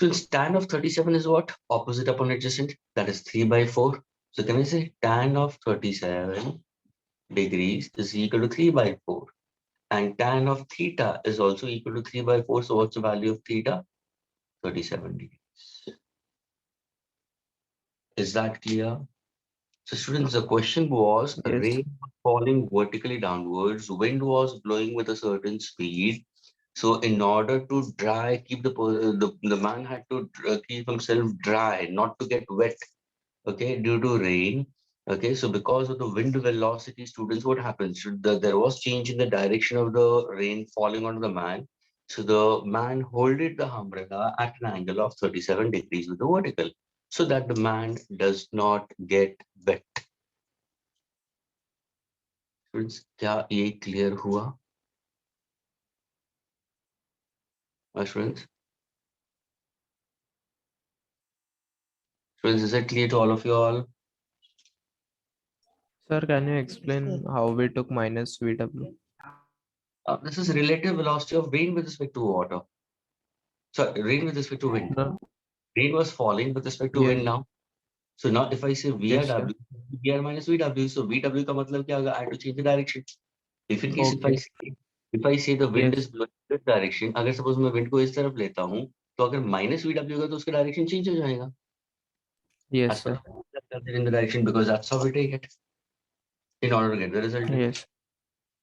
Since tan of 37 is what? Opposite upon adjacent, that is 3 by 4. So can I say tan of 37 degrees is equal to 3 by 4. And tan of theta is also equal to 3 by 4. So what's the value of theta? 37 degrees. Is that clear? So students, the question was Yes. rain was falling vertically downwards, wind was blowing with a certain speed. So in order to dry, the man had to keep himself dry, not to get wet, okay, due to rain. Okay, so because of the wind velocity, students, what happens? There was change in the direction of the rain falling onto the man. So the man holded the umbrella at an angle of 37 degrees with the vertical, so that the man does not get wet. Students, क्या ये clear हुआ? Students, is it clear to all of you all? Sir, can you explain how we took minus VW? This is relative velocity of rain with respect to water. Sorry, rain with respect to wind. No. Rain was falling with respect to wind Yes. now. So now if I say Yes, sir. VRW, VR minus VW, so VW का मतलब क्या होगा? I have to change the direction. If in case Okay. if I say the wind is Yes. blowing this direction, अगर suppose मैं wind को इस तरफ लेता हूँ, तो अगर minus VW होगा तो उसका direction change हो जाएगा. Yes, As per sir. the in the direction, because that's how we take it in order to get the resultant. Yes.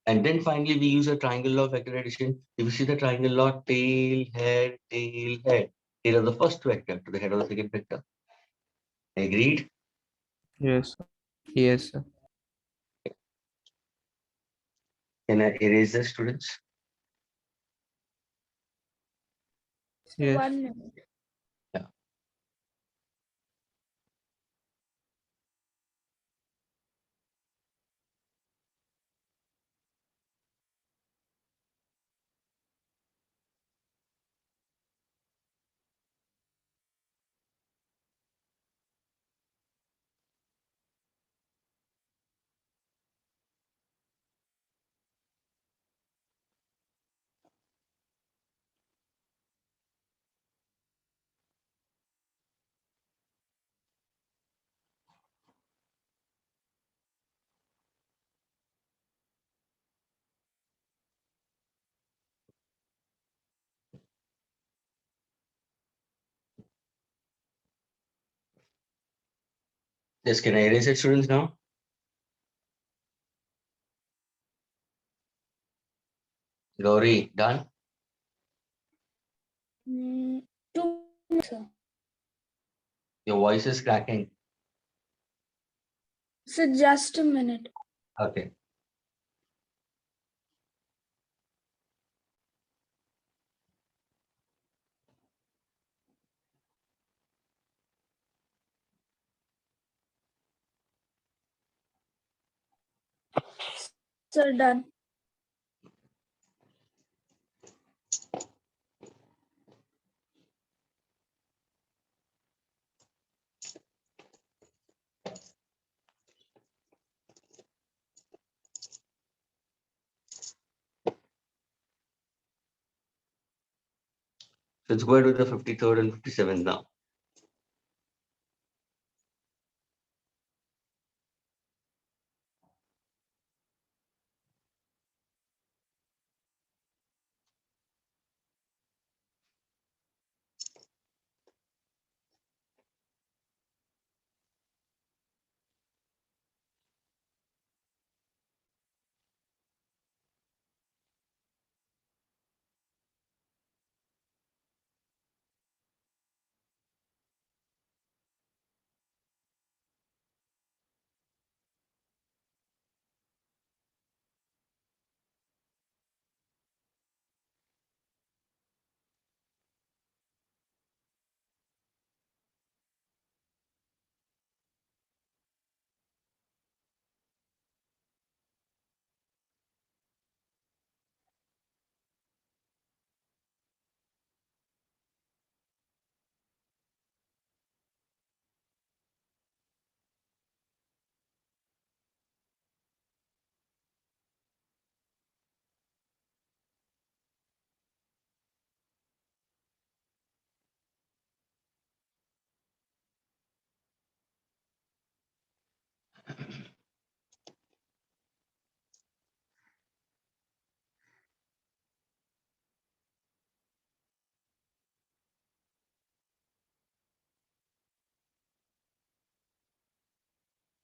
And then finally we use a triangle law of vector addition. If you see the triangle law, tail, head, tail, head. Tail of the first vector to the head of the second vector. Agreed? Yes, sir. Yes, sir. Can I erase the students? Yes. 1 minute. Yeah. Yes, can I erase it, students, now? Gauri, done? 2 minutes, sir. Your voice is cracking. So just a minute. Okay. Sir, done. So let's go ahead with the 53rd and 57th now.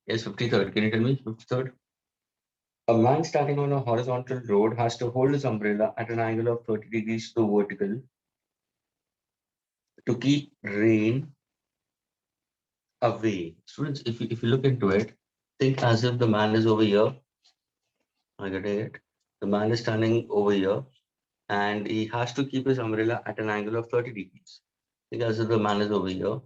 Yes, 53rd. Can you tell me 53rd? A man standing on a horizontal road has to hold his umbrella at an angle of 30 degrees to vertical to keep rain away. Students, if you look into it, think as if the man is over here. I get it. The man is standing over here and he has to keep his umbrella at an angle of 30 degrees. Think as if the man is over here.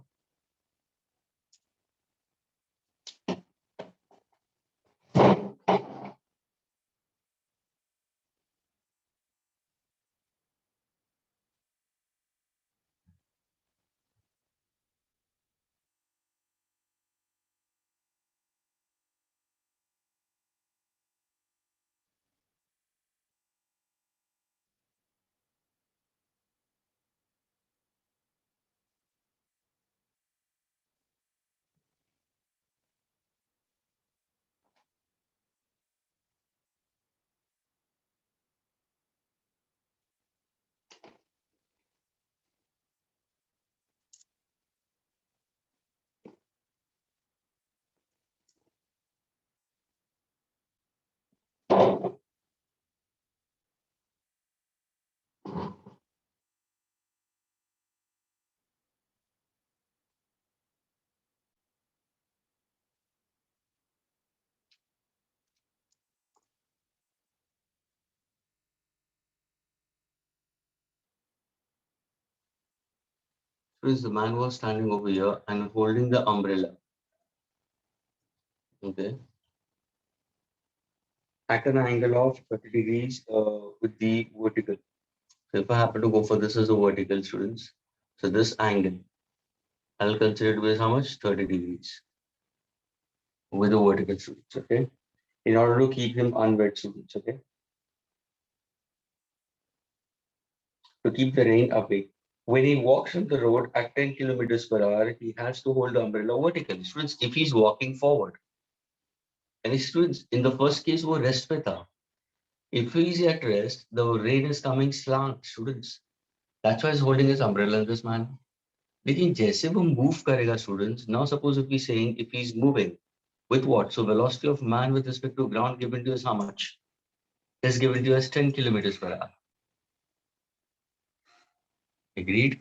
Since the man was standing over here and holding the umbrella, okay, at an angle of 30 degrees with the vertical. So if I happen to go for this as a vertical, students, so this angle, I'll consider it with how much? 30 degrees with the vertical, students, okay? In order to keep him unwet, students, okay? To keep the rain away. When he walks on the road at 10 kilometers per hour, he has to hold the umbrella vertically. Students, if he's walking forward, and his students, in the first case, वो rest पे था. If he's at rest, the rain is coming slant, students. That's why he's holding his umbrella in this manner. लेकिन जैसे वो move करेगा, students, now suppose if we're saying if he's moving with what? So velocity of man with respect to ground given to us how much? Is given to us 10 kilometers per hour. Agreed?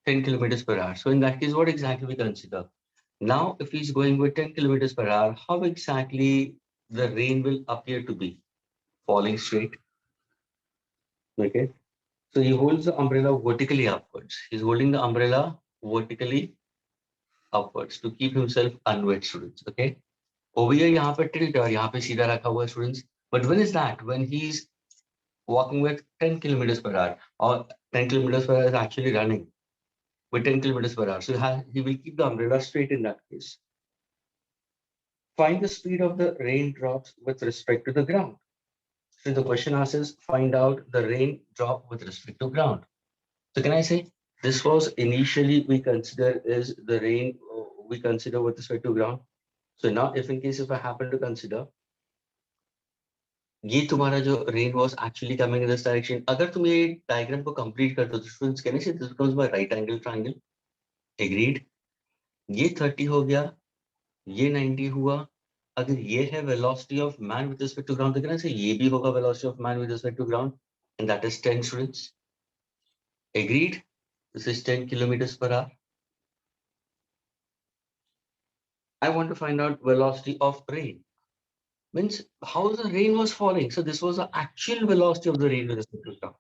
10 kilometers per hour. So in that case, what exactly we consider? Now, if he's going with 10 kilometers per hour, how exactly the rain will appear to be? Falling straight. Okay. So he holds the umbrella vertically upwards. He's holding the umbrella vertically upwards to keep himself unwet, students. Okay. Over here, यहाँ पे tilt और यहाँ पे सीधा रखा हुआ है, students. But when is that? When he's walking with 10 kilometers per hour, or 10 kilometers per hour is actually running with 10 kilometers per hour. So he will keep the umbrella straight in that case. Find the speed of the raindrops with respect to the ground. So the question asks is find out the raindrop with respect to ground. So can I say this was initially we consider is the rain we consider with respect to ground. So now if in case if I happen to consider ये तुम्हारा जो rain was actually coming in this direction, अगर तुम ये diagram को complete करते हो तो students can I say this becomes my right angle triangle? Agreed? ये 30 हो गया, ये 90 हुआ. अगर ये है velocity of man with respect to ground, तो can I say ये भी होगा velocity of man with respect to ground, and that is 10 students. Agreed? This is 10 kilometers per hour. I want to find out velocity of rain. Means how the rain was falling. So this was the actual velocity of the rain with respect to ground.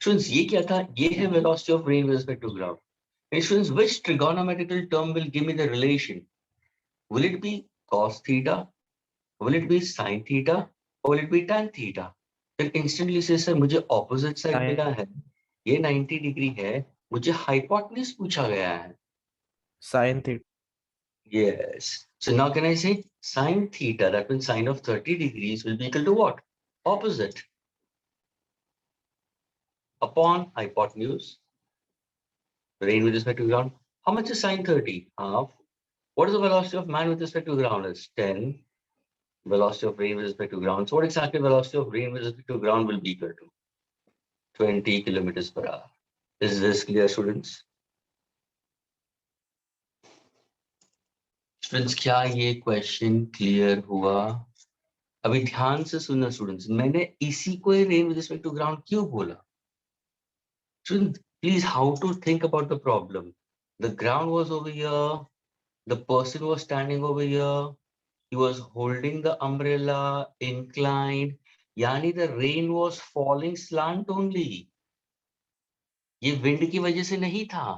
Students, ये क्या था? ये है velocity of rain with respect to ground. And students, which trigonometrical term will give me the relation? Will it be cos theta? Will it be sin theta? Or will it be tan theta? Then instantly say, sir, मुझे opposite side Sin. मिला है. ये 90 degree है. मुझे hypotenuse पूछा गया है. Sin theta. Yes. So now can I say sine theta, that means sine of 30 degrees will be equal to what? Opposite upon hypotenuse, rain with respect to ground. How much is sine 30? Half. What is the velocity of man with respect to ground? Is 10. Velocity of rain with respect to ground. So what exactly velocity of rain with respect to ground will be equal to? 20 kilometers per hour. Is this clear, students? Students, क्या ये question clear हुआ? अभी ध्यान से सुनना students, मैंने इसी को rain with respect to ground क्यों बोला? Student please, how to think about the problem. The ground was over here, the person was standing over here, he was holding the umbrella inclined, yani the rain was falling slant only. ये wind की वजह से नहीं था,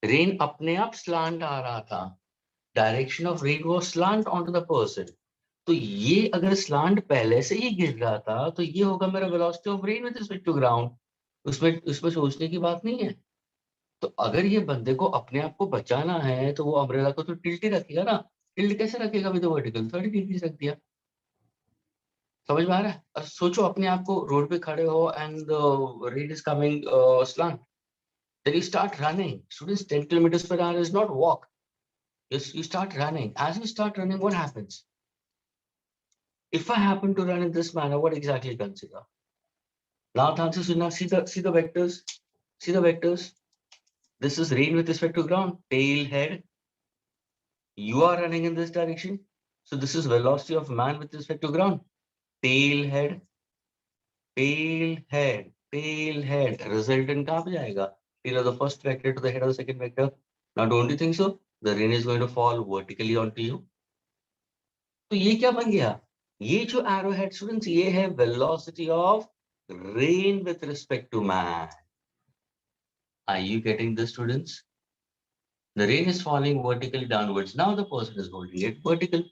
rain अपने आप slant आ रहा था. Direction of rain was slant on to the person. तो ये अगर स्लांट पहले से ही गिर रहा था तो ये होगा मेरा velocity of rain with respect to ground. उसमें सोचने की बात नहीं है. तो अगर ये बंदे को अपने आप को बचाना है तो वो अम्ब्रेला को तो टिल्ट ही रखेगा ना. टिल्ट कैसे रखेगा? विद वर्टिकल 30 डिग्री रख दिया. समझ में आ रहा है? अब सोचो अपने आप को रोड पे खड़े हो and rain is coming slant. Then you start running. Students, 10 kilometers per hour is not walk. You start running. As you start running, what happens? If I happen to run in this manner, what exactly consider? Now the answer is now see the vectors. See the vectors. This is rain with respect to ground. Tail, head. You are running in this direction. So this is velocity of man with respect to ground. Tail, head. Tail, head. Tail, head. Resultant कहाँ पे जाएगा? Tail of the first vector to the head of the second vector. Now don't you think so? The rain is going to fall vertically onto you. तो ये क्या बन गया? ये जो arrow head students, ये है velocity of rain with respect to man. Are you getting this, students? The rain is falling vertically downwards. Now the person is holding it vertical.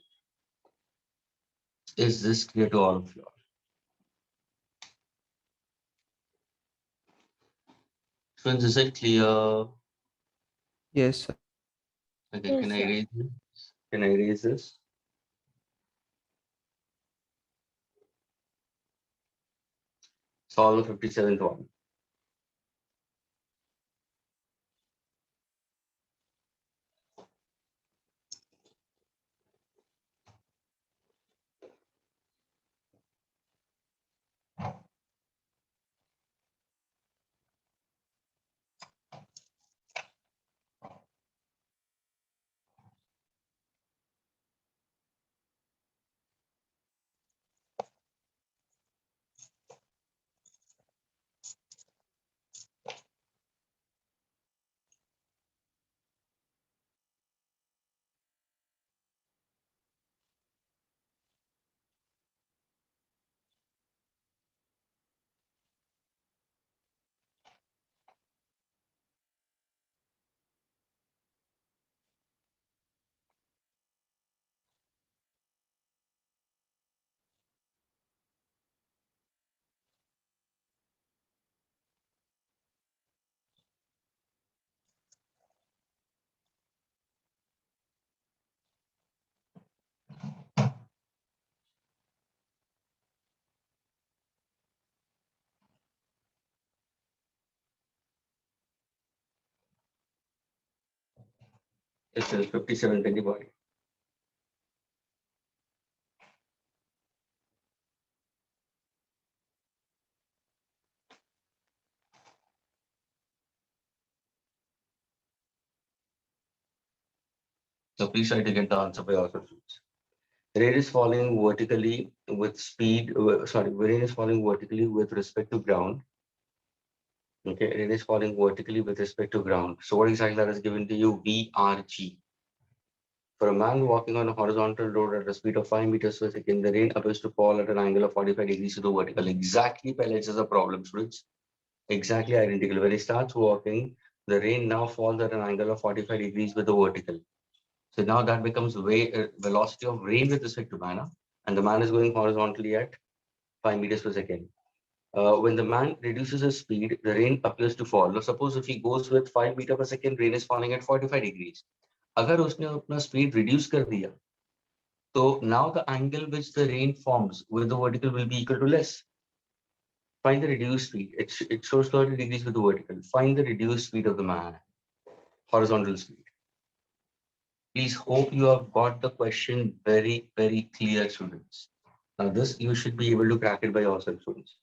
Is this clear to all of you? Students, is it clear? Yes, sir. Okay, Yes, can I sir. erase this? Can I erase this? Solve the 57th one. This is 57th antibody. So please try to get the answer by yourself. Rain is falling vertically with speed. Rain is falling vertically with respect to ground. Okay, rain is falling vertically with respect to ground. So what exactly that is given to you? VRG. For a man walking on a horizontal road at a speed of 5 meters per second, the rain appears to fall at an angle of 45 degrees to the vertical. Exactly, Pellets is a problem, students. Exactly identical. When he starts walking, the rain now falls at an angle of 45 degrees with the vertical. So now that becomes velocity of rain with respect to man, and the man is going horizontally at 5 meters per second. When the man reduces his speed, the rain appears to fall. Now, suppose if he goes with 5 meters per second, rain is falling at 45 degrees. अगर उसने अपना speed reduce कर दिया, तो now the angle which the rain forms with the vertical will be equal to less. Find the reduced speed. It shows 30 degrees with the vertical. Find the reduced speed of the man. Horizontal speed. Please hope you have got the question very, very clear, students. Now this you should be able to crack it by yourself, students.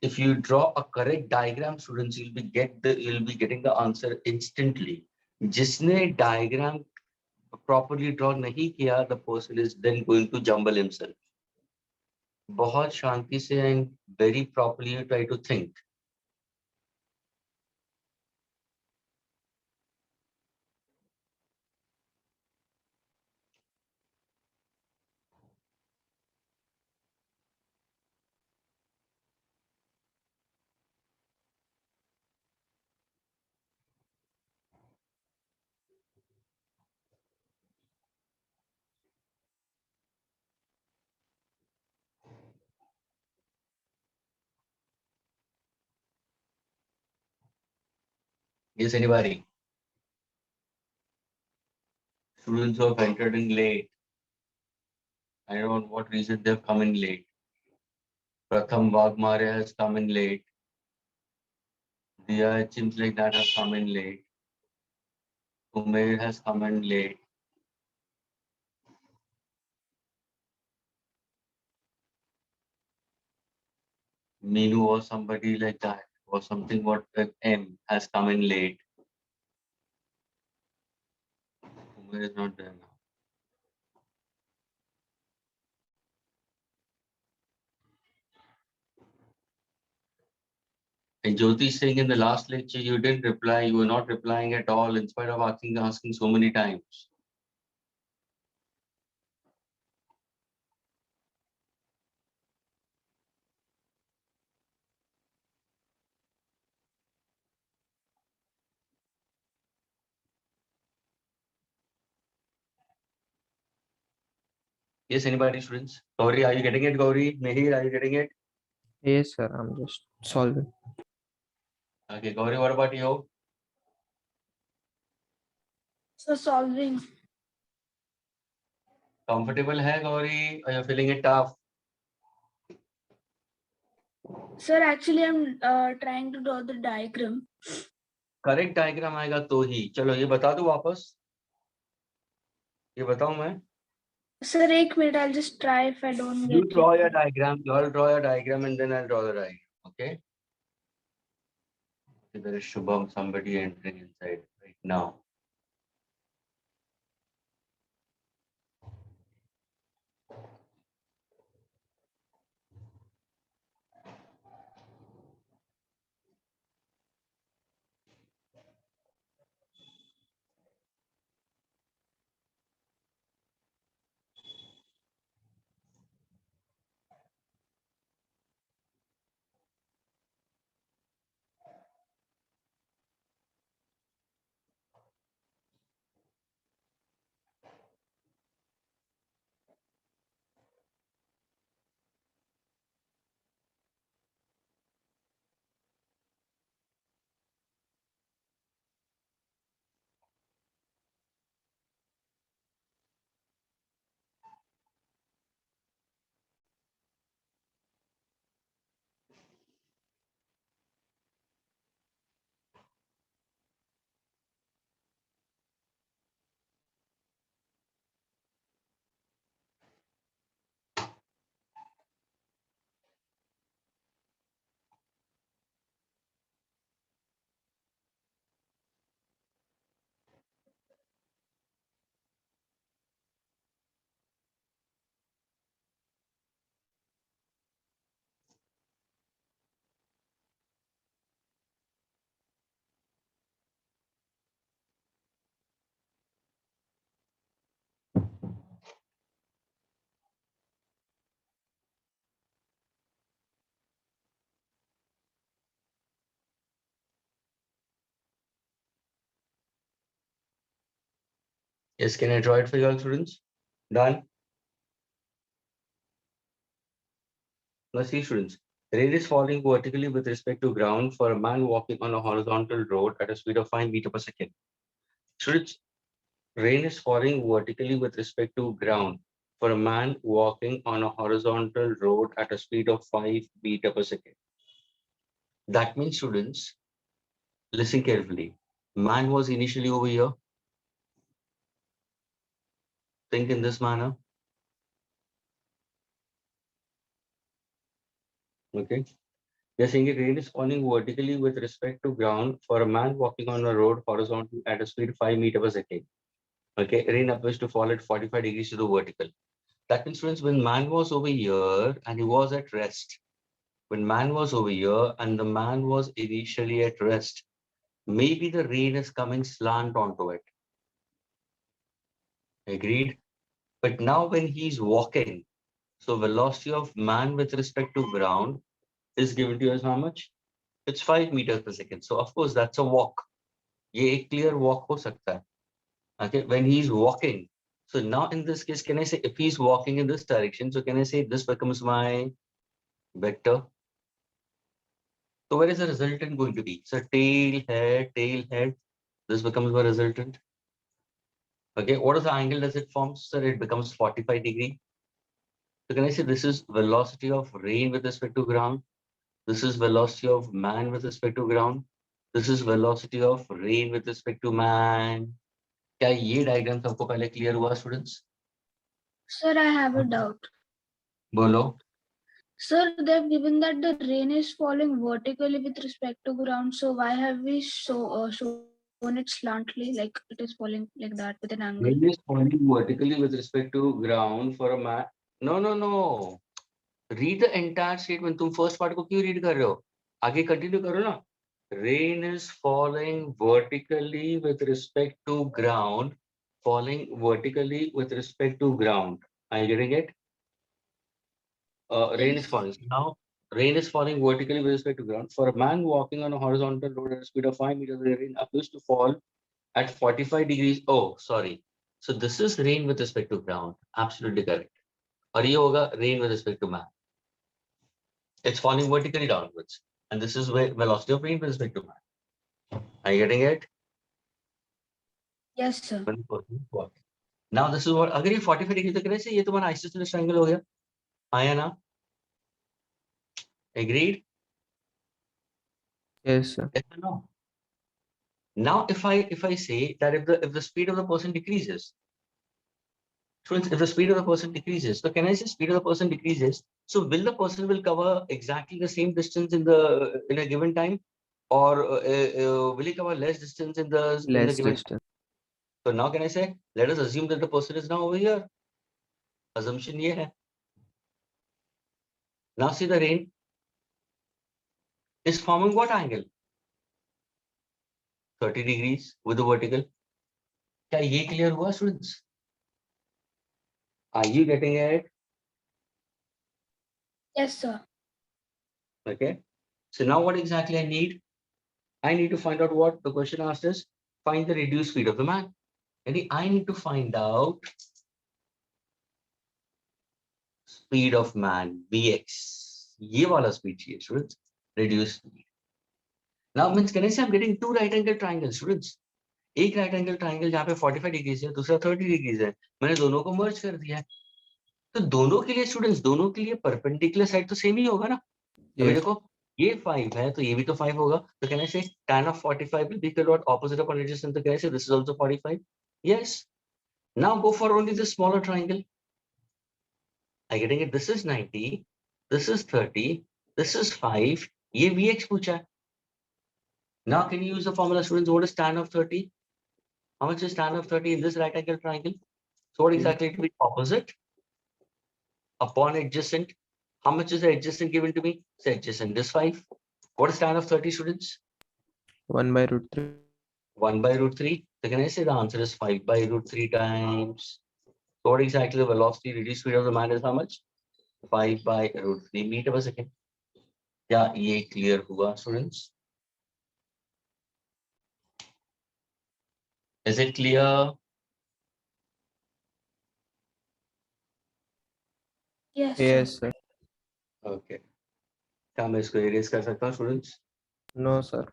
if you draw a correct diagram, students, you'll be getting the answer instantly. जिसने diagram properly draw नहीं किया, the person is then going to jumble himself. बहुत शांति से and very properly you try to think. Yes, anybody? Students who have entered in late. I don't know what reason they've come in late. Pratham Vagmare has come in late. Diya, it seems like that has come in late. Umair has come in late. Meenu or somebody like that, or something what M has come in late. Umair is not there now. And Jyoti is saying in the last lecture you didn't reply, you were not replying at all in spite of asking so many times. Yes, anybody, students? Gauri, are you getting it? Gauri, Mehir, are you getting it? Yes, sir. I'm just solving. Okay, Gauri, what about you? So solving. Comfortable hai, Gauri? Or you're feeling it tough? Sir, actually, I'm trying to draw the diagram. Correct diagram आएगा तो ही. चलो ये बता दो वापस. ये बताऊं मैं? Sir, 1 minute. I'll just try if I don't You get draw it. your diagram. You all draw your diagram and then I'll draw the diagram. Okay? There is Shubham, somebody entering inside right now. Yes, can I draw it for you all, students? Done? Let's see, students. Rain is falling vertically with respect to ground for a man walking on a horizontal road at a speed of 5 meters per second. Students, rain is falling vertically with respect to ground for a man walking on a horizontal road at a speed of 5 meters per second. That means, students, listen carefully. Man was initially over here. Think in this manner. Okay. They're saying rain is falling vertically with respect to ground for a man walking on a road horizontal at a speed of 5 meters per second. Okay, rain appears to fall at 45 degrees to the vertical. That means, friends, when man was over here and he was at rest, when man was over here and the man was initially at rest, maybe the rain is coming slant onto it. Agreed? But now when he's walking, so velocity of man with respect to ground is given to you as how much? It's 5 meters per second. So of course that's a walk. ये एक clear walk हो सकता है. Okay, when he's walking. So now in this case, can I say if he's walking in this direction, so can I say this becomes my vector? So where is the resultant going to be? So tail, head, this becomes my resultant. Okay, what is the angle does it form? So it becomes 45 degree. So can I say this is velocity of rain with respect to ground? This is velocity of man with respect to ground. This is velocity of rain with respect to man. क्या ये diagram सबको पहले clear हुआ students? Sir, I have a doubt. बोलो. Sir, they've given that the rain is falling vertically with respect to ground. So why have we shown it slantly, like it is falling like that with an angle? Rain is falling vertically with respect to ground for a man. No, no, no. Read the entire statement. तुम first part को क्यों read कर रहे हो? आगे continue करो ना. Rain is falling vertically with respect to ground. Falling vertically with respect to ground. Are you getting it? Rain is Yes. falling. Now, rain is falling vertically with respect to ground. For a man walking on a horizontal road at a speed of 5 meters, the rain appears to fall at 45 degrees. Oh, sorry. So this is rain with respect to ground. Absolutely correct. और ये होगा rain with respect to man. It's falling vertically downwards. And this is where velocity of rain with respect to man. Are you getting it? Yes, sir. When the person is walking. Now this is what, अगर ये 45 degree तक रहे ये तुम्हारा isosceles triangle हो गया. आया ना? Agreed? Yes, sir. Yes or no? Now if I say that if the speed of the person decreases, friends, if the speed of the person decreases, so can I say speed of the person decreases? So will the person will cover exactly the same distance in a given time, or will he cover less distance in the Less given? distance. So now can I say let us assume that the person is now over here. Assumption ये है. Now see the rain is forming what angle? 30 degrees with the vertical. क्या ये clear हुआ students? Are you getting it? Yes, sir. Okay. So now what exactly I need? I need to find out what the question asked is find the reduced speed of the man. And I need to find out speed of man, Vx. ये वाला speed चाहिए students. Reduced speed. Now means can I say I'm getting two right angle triangles students. एक right angle triangle जहाँ पे 45 degrees है, दूसरा 30 degrees है. मैंने दोनों को merge कर दिया है. तो दोनों के लिए students, दोनों के लिए perpendicular side तो same ही होगा ना? अभी Yes. देखो ये 5 है तो ये भी तो 5 होगा. तो can I say tan of 45 will be equal to what opposite of adjacent? तो can I say this is also 45? Yes. Now go for only the smaller triangle. Are you getting it? This is 90. This is 30. This is 5. ये Vx पूछा है. Now can you use the formula students? What is tan of 30? How much is tan of 30 in this right angle triangle? So what exactly it will be opposite upon adjacent? How much is the adjacent given to me? Say adjacent is 5. What is tan of 30 students? 1 by root 3. 1 by root 3. So can I say the answer is 5 by root 3 times? So what exactly the velocity reduced speed of the man is how much? 5 by root 3 meter per second. क्या ये clear हुआ students? Is it clear? Yes, sir. Yes, sir. Okay. क्या मैं इसको erase कर सकता हूँ students? No, sir.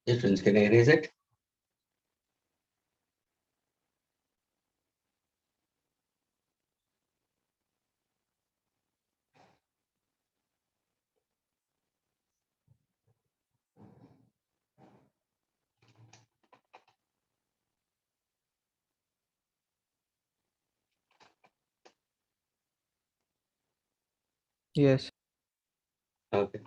Yes, friends, can I erase it? Yes. Okay.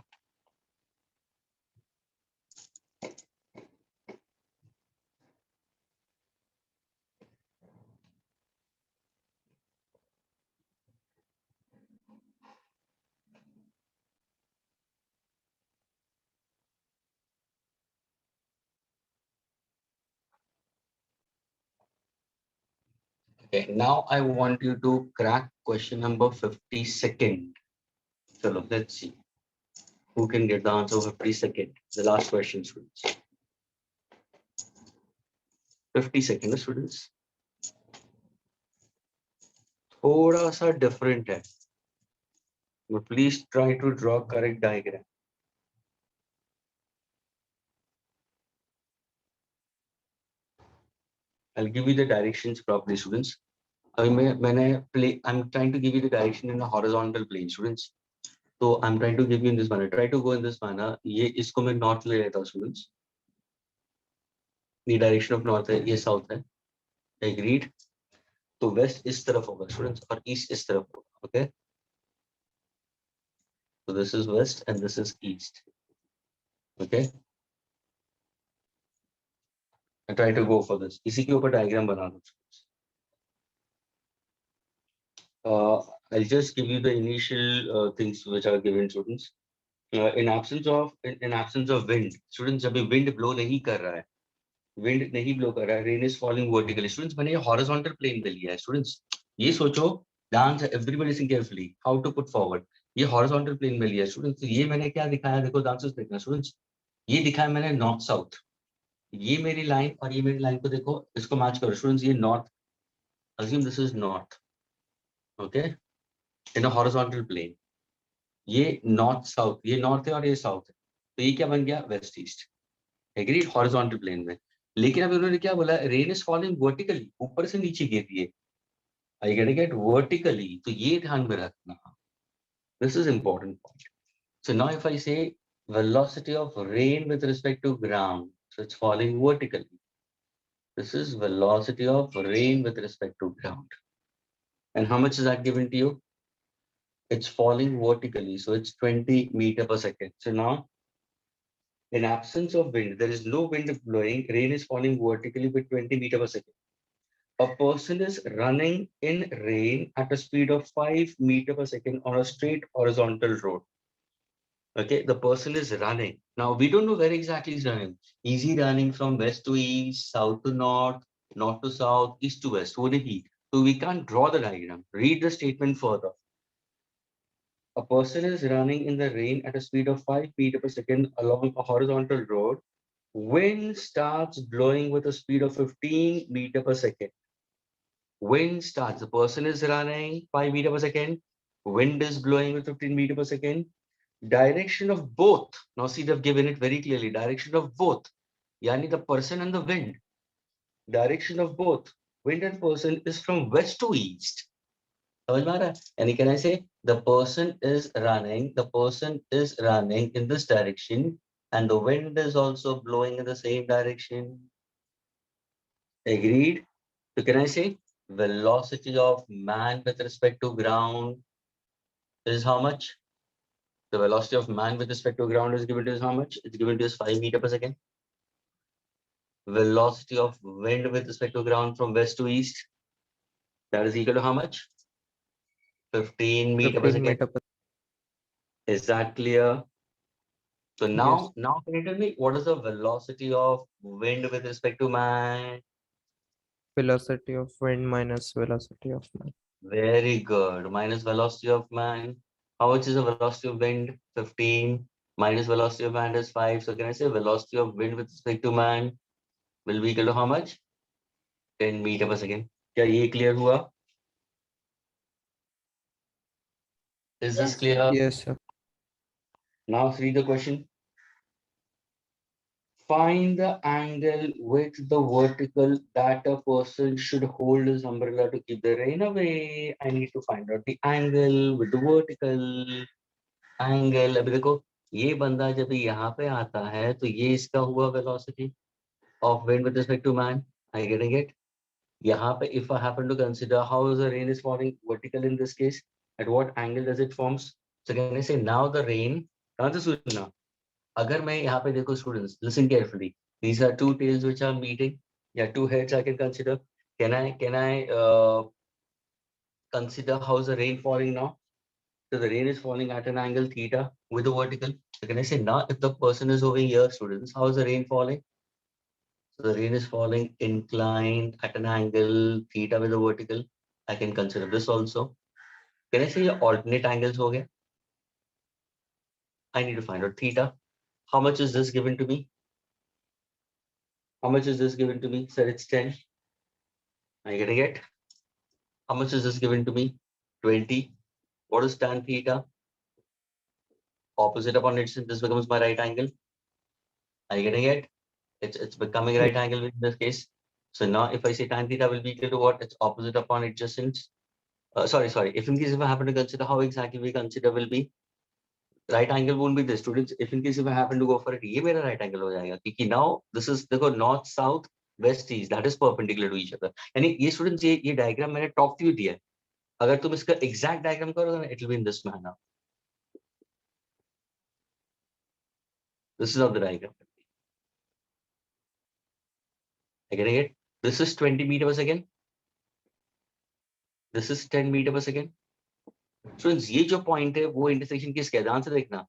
Okay, now I want you to crack question number 52nd. So let's see who can get the answer 52nd. The last question, students. 52nd, students. थोड़ा सा different है. But please try to draw correct diagram. I'll give you the directions properly, students. I'm trying to give you the direction in a horizontal plane, students. So I'm trying to give you in this manner. Try to go in this manner. ये इसको मैं north ले लेता हूँ, students. ये direction of north है, ये south है. Agreed. तो west इस तरफ होगा, students, और east इस तरफ होगा. Okay. So this is west and this is east. Okay. I try to go for this. इसी के ऊपर diagram बना दो. I'll just give you the initial things which are given, students. In absence of wind, students, जब ये wind blow नहीं कर रहा है, wind नहीं blow कर रहा है, rain is falling vertically. Students, मैंने ये horizontal plane पे लिया है. Students, ये सोचो, dance, everybody listen carefully. How to put forward. ये horizontal plane में लिया है. Students, ये मैंने क्या दिखाया? देखो, dancers देखना. Students, ये दिखाया मैंने north south. ये मेरी line और ये मेरी line को देखो, इसको match करो. Students, ये north. Assume this is north. Okay, in a horizontal plane. ये नॉर्थ साउथ, ये नॉर्थ है और ये साउथ है, तो ये क्या बन गया? West east. Agreed, horizontal plane में. लेकिन अब उन्होंने क्या बोला? रेन इज फॉलिंग वर्टिकली, ऊपर से नीचे गिर रही है. आई गेट वर्टिकली, तो ये ध्यान में रखना. This is important point. So now if I से velocity of rain with respect to ground, so it's falling vertically. This is velocity of rain with respect to ground. And how much is that given to you? It's falling vertically, so it's 20 meter per second. So now, in absence of wind, there is no wind blowing, rain is falling vertically with 20 meter per second. A person is running in rain at a speed of 5 meter per second on a straight horizontal road. Okay, the person is running. Now, we don't know where exactly he's running. Is he running from west to east, south to north, north to south, east to west? What did he? So we can't draw the diagram. Read the statement further. A person is running in the rain at a speed of 5 meter per second along a horizontal road. Wind starts blowing with a speed of 15 meter per second. Wind starts, the person is running 5 meter per second. Wind is blowing with 15 meter per second. Direction of both. Now see, they've given it very clearly. Direction of both. Yani the person and the wind. Direction of both. Wind and person is from west to east. And can I say the person is running in this direction, and the wind is also blowing in the same direction. Agreed? So can I say velocity of man with respect to ground is how much? The velocity of man with respect to ground is given to us how much? It's given to us 5 meter per second. Velocity of wind with respect to ground from west to east, that is equal to how much? 15 meter per 15 second. meter per Is that clear? So Yes. now can you tell me what is the velocity of wind with respect to man? Velocity of wind minus velocity of man. Very good. Minus velocity of man. How much is the velocity of wind? 15. Minus velocity of man is 5. So can I say velocity of wind with respect to man will be equal to how much? 10 meter per second. क्या ये clear हुआ? Is this clear? Yes, sir. Now read the question. Find the angle with the vertical that a person should hold his umbrella to keep the rain away. I need to find out the angle with the vertical angle. अभी देखो ये बंदा जब यहाँ पे आता है तो ये इसका हुआ velocity of wind with respect to man. Are you getting it? यहाँ पे if I happen to consider how the rain is falling vertical in this case, at what angle does it forms? So can I say now the rain? ध्यान से सुनना. अगर मैं यहाँ पे देखो students, listen carefully. These are two tails which are meeting. Yeah, two heads I can consider. Can I consider how's the rain falling now? So the rain is falling at an angle theta with the vertical. So can I say now if the person is over here, students, how is the rain falling? So the rain is falling inclined at an angle theta with the vertical. I can consider this also. Can I say alternate angles हो गया? I need to find out theta. How much is this given to me? How much is this given to me? Sir, it's 10. Are you getting it? How much is this given to me? 20. What is tan theta? Opposite upon it, since this becomes my right angle. Are you getting it? It's becoming right angle in this case. So now if I say tan theta will be equal to what? It's opposite upon adjacent. Sorry. If in case if I happen to consider how exactly we consider will be, right angle won't be this, students. If in case if I happen to go for it, ये मेरा right angle हो जाएगा क्योंकि now this is देखो north south west east that is perpendicular to each other. यानी ये students ये diagram मैंने top view दिया है. अगर तुम इसका exact diagram करोगे ना, it will be in this manner. This is of the diagram. I getting it? This is 20 meter per second. This is 10 meter per second. Students ये जो point है वो intersection किसका है? ध्यान से देखना.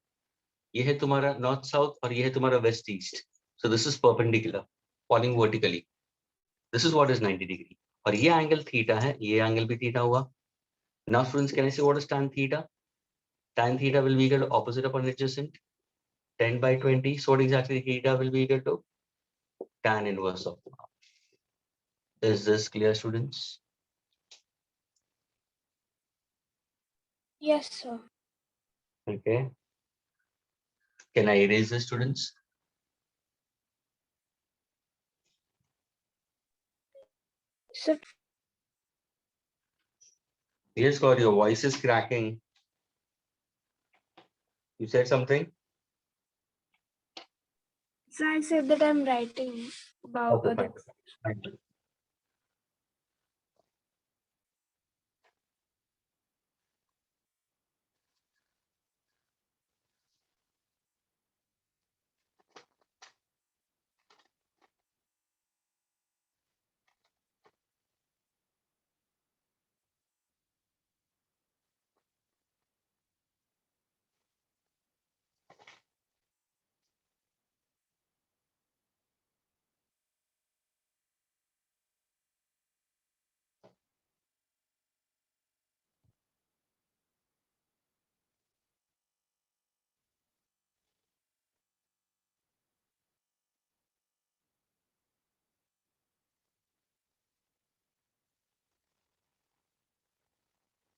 ये है तुम्हारा north south और ये है तुम्हारा west east. So this is perpendicular, falling vertically. This is what is 90 degree. और ये angle theta है, ये angle भी theta हुआ. Now students, can I say what is tan theta? Tan theta will be equal to opposite upon adjacent. 10 by 20. So what exactly theta will be equal to? Tan inverse of 1. Is this clear, students? Yes, sir. Okay. Can I erase this, students? Sir, Yes, Scott, your voice is cracking. You said something? so I said that I'm writing about Okay, fine. Thank you.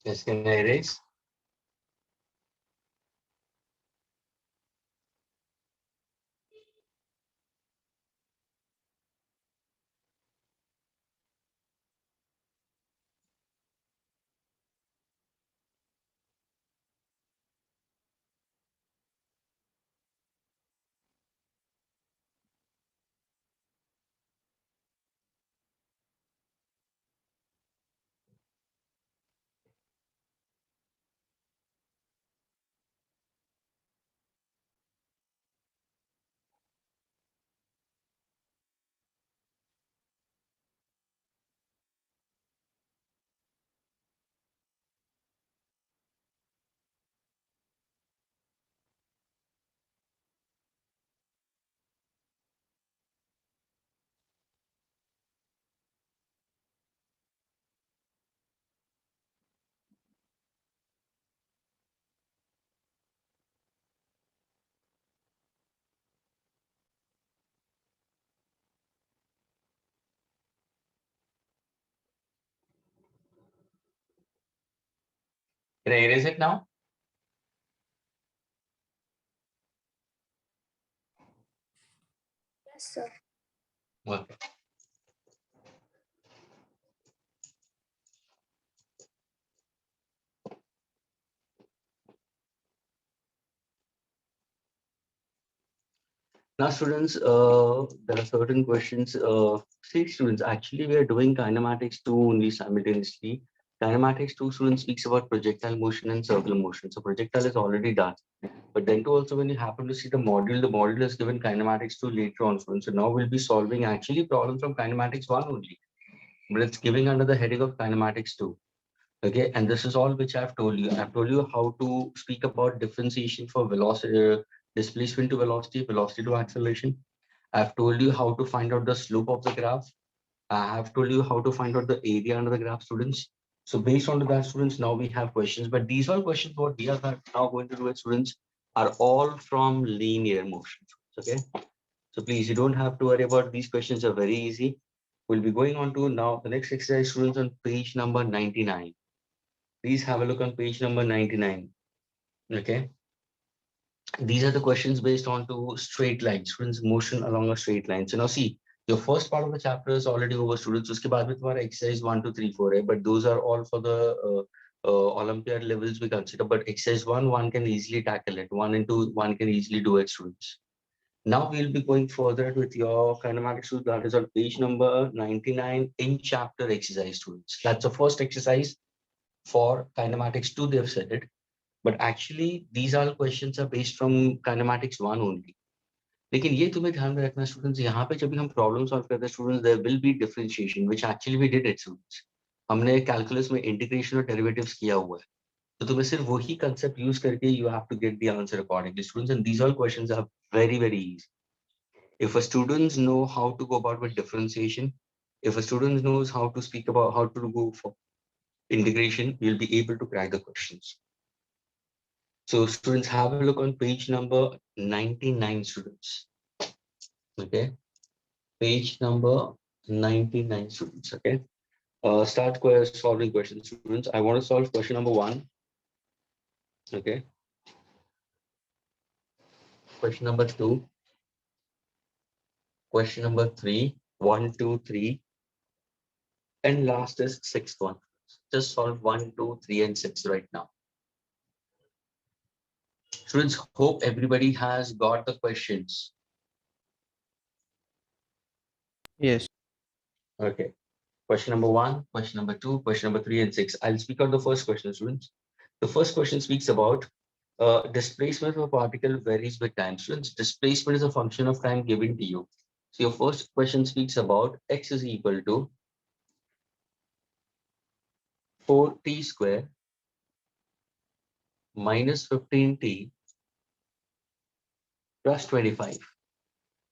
Yes, can I erase? Can I erase it now? Yes, sir. Okay. Now, students, there are certain questions. See, students, actually, we are doing kinematics 2 only simultaneously. Kinematics 2 students speaks about projectile motion and circular motion. So projectile is already done. But then too also when you happen to see the module is given kinematics 2 later on. So now we'll be solving actually problems from kinematics 1 only. But it's giving under the heading of kinematics 2. Okay, and this is all which I've told you. I've told you how to speak about differentiation for velocity, displacement to velocity, velocity to acceleration. I've told you how to find out the slope of the graph. I have told you how to find out the area under the graph, students. So based on that, students, now we have questions. But these all questions, what we are now going to do with students, are all from linear motion. Okay. So please, you don't have to worry about these questions. Are very easy. We'll be going on to now the next exercise, students, on page number 99. Please have a look on page number 99. Okay. These are the questions based on to straight lines, students, motion along a straight line. So now see, your first part of the chapter is already over, students. Uske baad mein tumhara exercise 1, 2, 3, 4 hai, but those are all for the Olympiad levels we consider. But exercise 1, one can easily tackle it. 1 and 2, one can easily do it, students. Now we'll be going further with your kinematics, that is on page number 99 in chapter exercise, students. That's the first exercise for kinematics 2, they've said it. But actually, these all questions are based from kinematics 1 only. लेकिन ये तुम्हें ध्यान में रखना students, यहाँ पे जब भी हम प्रॉब्लम सॉल्व करते हैं students, there will be differentiation which actually we did it students. हमने कैलकुलस में इंटीग्रेशन और डेरिवेटिव्स किया हुआ है. तो तुम्हें सिर्फ वही कांसेप्ट यूज करके you have to get the answer accordingly students, and these all questions are very very easy. If a students know how to go about with differentiation, if a student knows how to speak about how to go for integration, you'll be able to crack the questions. So students, have a look on page number 99, students. Okay, page number 99, students. Okay, start solving questions, students. I want to solve question number 1. Okay, question number 2, question number 3, 1, 2, 3, and last is sixth one. Just solve 1, 2, 3, and 6 right now. Students, hope everybody has got the questions. Yes. Okay. Question number 1, question number 2, question number 3, and 6. I'll speak out the first question, students. The first question speaks about displacement of a particle varies with time. Students, displacement is a function of time given to you. So your first question speaks about x is equal to 4t square minus 15t plus 25.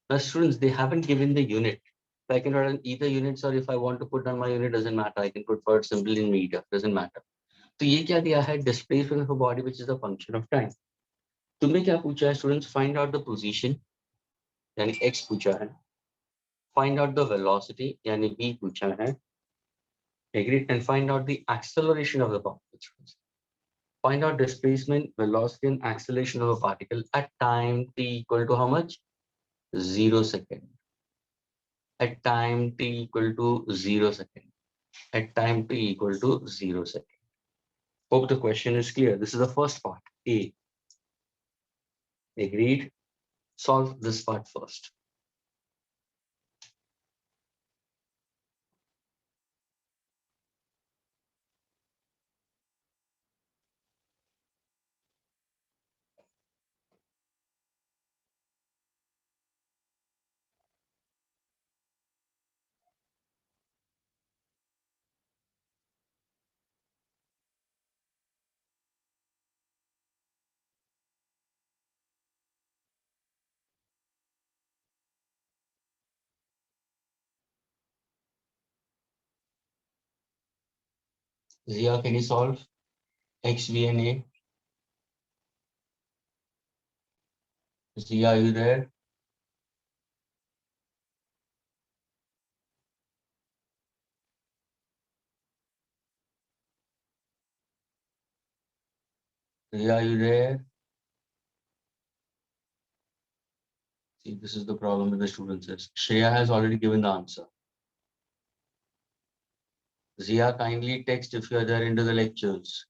Now, students, they haven't given the unit. So I can write in either units, or if I want to put down my unit, doesn't matter. I can put for it simply in meter, doesn't matter. तो ये क्या दिया है, displacement of a body which is a function of time. तुमने क्या पूछा है students, find out the position यानी x पूछा है, फाइंड आउट द वेलोसिटी यानी v पूछा है, agree, and find out the acceleration of the particle. Find out displacement, velocity, and acceleration of a particle at time t equal to how much? 0 second. At time t equal to 0 second. At time t equal to 0 second. Hope the question is clear. This is the first part, A. Agreed? Solve this part first. Zia, can you solve X, V, and A? Zia, are you there? Zia, are you there? See, this is the problem with the students. Shreya has already given the answer. Zia, kindly text if you are there into the lectures.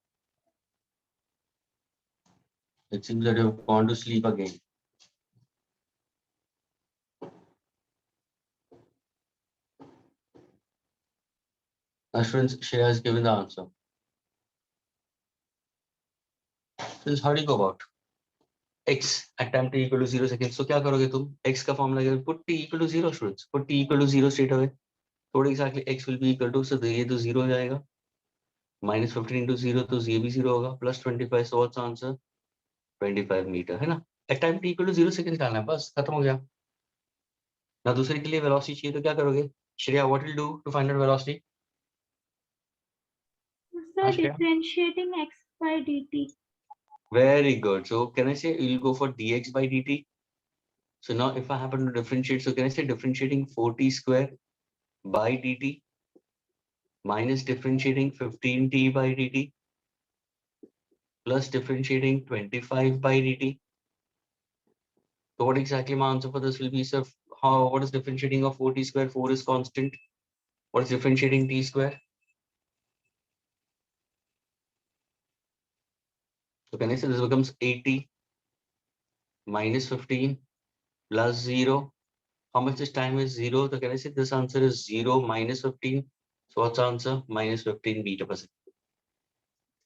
It seems that you have gone to sleep again. Now, students, Shreya has given the answer. Students, how do you go about? X at time t equal to 0 seconds. So क्या करोगे तुम? X का formula क्या? Put t equal to 0, students. Put t equal to 0 straight away. So what exactly X will be equal to? So ये तो 0 हो जाएगा. Minus 15 into 0 तो ये भी 0 होगा. Plus 25. So what's the answer? 25 meter है ना? At time t equal to 0 seconds डालना है बस खत्म हो गया. ना दूसरे के लिए velocity चाहिए तो क्या करोगे? Shreya, what will do to find out velocity? So Shreya? differentiating x by dt. Very good. So can I say you'll go for dx by dt? So now if I happen to differentiate, so can I say differentiating 4t square by dt minus differentiating 15t by dt plus differentiating 25 by dt. So what exactly my answer for this will be, sir? What is differentiating of 4t square? 4 is constant. What is differentiating t square? So can I say this becomes 80 minus 15 plus 0. How much this time is 0? So can I say this answer is 0 minus 15? So what's the answer? Minus 15 meter per second.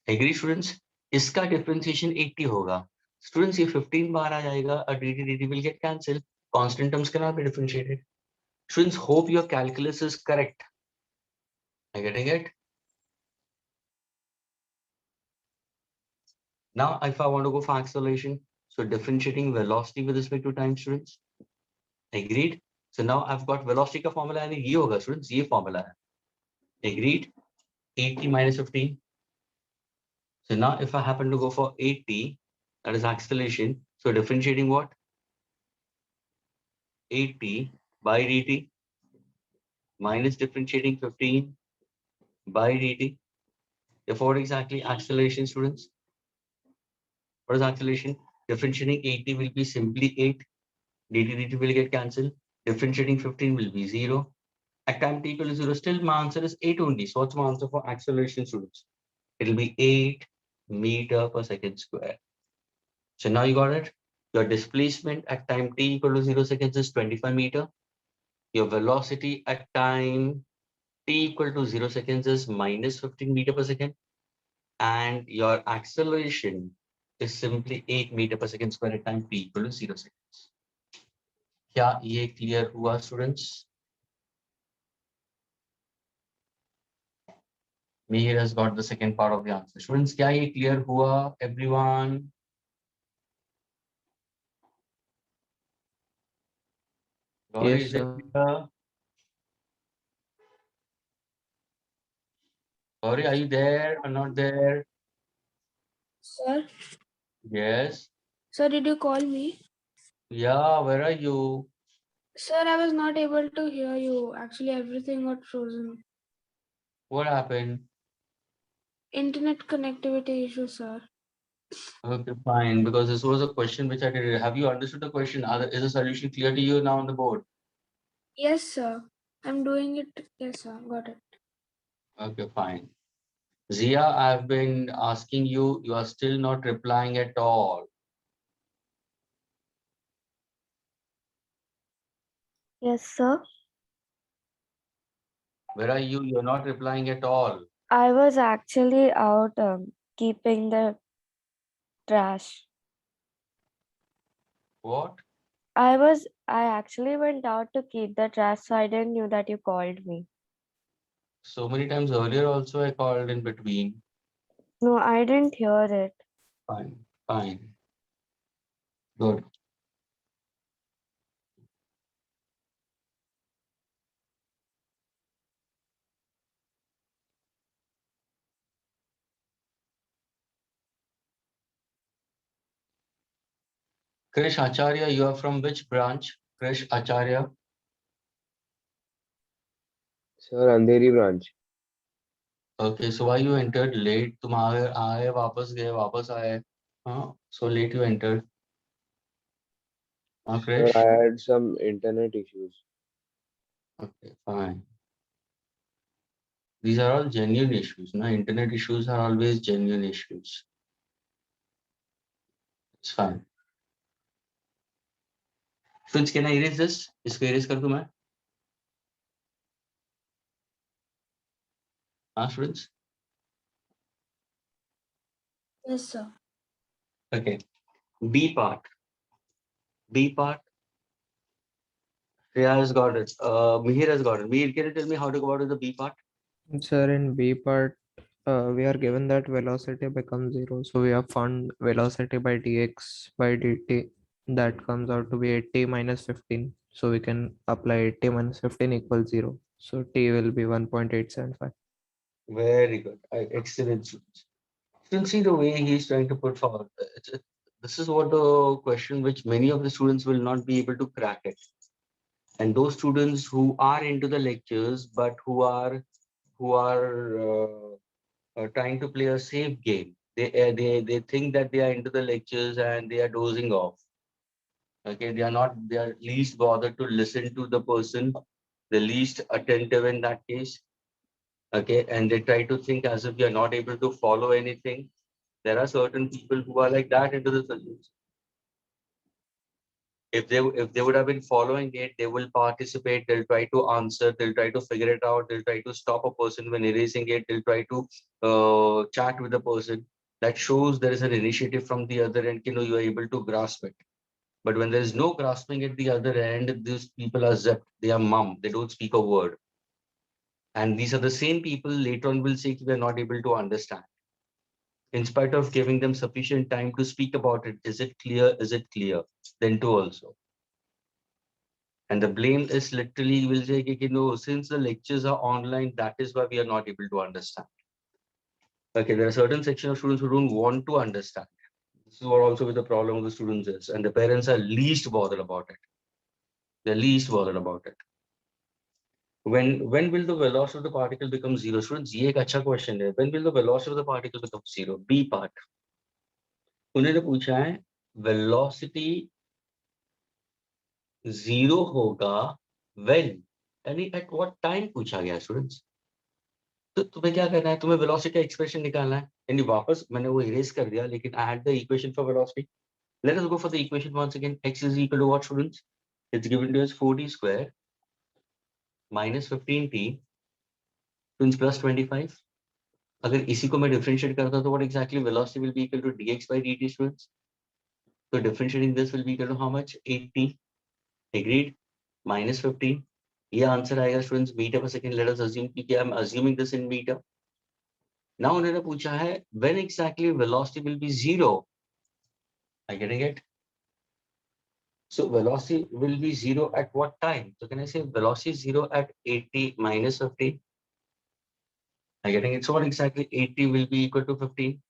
Agree, students? इसका differentiation 80 होगा. Students, ये 15 बार आ जाएगा. A dt will get cancelled. Constant terms cannot be differentiated. Students, hope your calculus is correct. Are you getting it? Now, if I want to go for acceleration, so differentiating velocity with respect to time, students. Agreed? So now I've got velocity का formula है ये होगा students, ये formula है. Agreed? 80 minus 15. So now if I happen to go for 80, that is acceleration. So differentiating what? 80 by dt minus differentiating 15 by dt. Therefore, what exactly acceleration, students? What is acceleration? Differentiating 80 will be simply 8. Dt will get cancelled. Differentiating 15 will be 0. At time t equal to 0, still my answer is 8 only. So what's my answer for acceleration, students? It will be 8 meter per second square. So now you got it. Your displacement at time t equal to 0 seconds is 25 meter. Your velocity at time t equal to 0 seconds is minus 15 meter per second. And your acceleration is simply 8 meter per second square at time t equal to 0 seconds. क्या ये clear हुआ, students? Mihir has got the second part of the answer. Students, क्या ये clear हुआ, everyone? Gauri, Yes, is it sir. clear? Gauri, are you there or not there? Sir, Yes. sir, did you call me? Yeah, where are you? Sir, I was not able to hear you. Actually, everything got frozen. What happened? Internet connectivity issue, sir. Okay, fine. Because this was a question which I did. Have you understood the question? Is the solution clear to you now on the board? Yes, sir. I'm doing it. Yes, sir. Got it. Okay, fine. Zia, I've been asking you, you are still not replying at all. Yes, sir. Where are you? You're not replying at all. I was actually out keeping the trash. What? I actually went out to keep the trash, so I didn't knew that you called me. So many times earlier also I called in between. No, I didn't hear it. Fine, fine. Good. Krish Acharya, you are from which branch? Krish Acharya. Sir, Andheri branch. Okay, so why you entered late? तुम आए वापस गए वापस आए. So late you entered. Sir, I had some internet issues. Okay, fine. These are all genuine issues. No, internet issues are always genuine issues. It's fine. Friends, can I erase this? इसको erase कर दूं मैं? हाँ, students? Yes, sir. Okay. B part. B part. Shreya has got it. Mihir has got it. Mihir, can you tell me how to go about the B part? Sir, in B part, we are given that velocity becomes 0. So we have found velocity by dx by dt. That comes out to be 80 minus 15. So we can apply 80 minus 15 equals 0. So t will be 1.875. Very good. Excellent, students. Students, see the way he's trying to put forward. This is what the question which many of the students will not be able to crack it. And those students who are into the lectures, but who are trying to play a safe game. They think that they are into the lectures and they are dozing off. Okay, they are least bothered to listen to the person, the least attentive in that case. Okay, and they try to think as if they are not able to follow anything. There are certain people who are like that into the solutions. If they would have been following it, they will participate, they'll try to answer, they'll try to figure it out, they'll try to stop a person when erasing it, they'll try to chat with the person. That shows there is an initiative from the other end, you are able to grasp it. But when there is no grasping at the other end, these people are zapped, they are mum, they don't speak a word. And these are the same people later on will say we are not able to understand. In spite of giving them sufficient time to speak about it, is it clear? Is it clear? Then too also. And the blame is literally will say, since the lectures are online, that is why we are not able to understand. Okay, there are certain section of students who don't want to understand. This is what also with the problem of the students is, and the parents are least bothered about it. They're least bothered about it. When will the velocity of the particle become zero? Students, ये एक अच्छा question है. When will the velocity of the particle become zero? B part. उन्होंने पूछा है velocity zero होगा when, यानी at what time पूछा गया students. तो तुम्हें क्या करना है, तुम्हें वेलोसिटी का एक्सप्रेशन निकालना है. यानी वापस मैंने वो इरेज कर दिया, लेकिन I had the equation for velocity. Let us go for the equation once again. x is equal to what students? It's given to us 4t square minus 15t students plus 25. अगर इसी को मैं differentiate करता तो what exactly velocity will be equal to dx by dt students. तो differentiating this will be equal to how much? 8t. Agreed. minus 15. ये answer आएगा students metre per second. Let us assume कि I am assuming this in metre. Now उन्होंने पूछा है when exactly velocity will be zero. Are you getting it? So velocity will be zero at what time? So can I say velocity is zero at 80 minus 15? Are you getting it? So what exactly 80 will be equal to 15?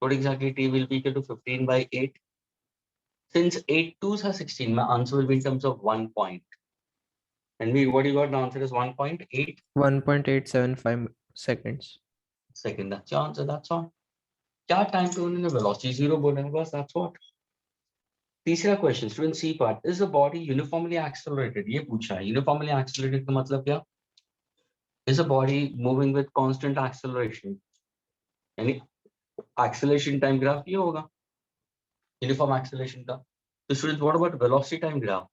What exactly t will be equal to 15 by 8? Since 8 2s are 16, my answer will be in terms of 1 point. And what you got? The answer is 1.8 1.875 seconds. second. That's your answer. That's all. क्या time पे उन्होंने velocity zero बोला है बस. That's what. तीसरा question student C part. Is the body uniformly accelerated? ये पूछा है. यूनिफॉर्मली एक्सेलरेटेड का मतलब क्या? Is a body moving with constant acceleration, यानी एक्सेलरेशन टाइम ग्राफ ये होगा यूनिफॉर्म एक्सेलरेशन का. तो student what about velocity time graph?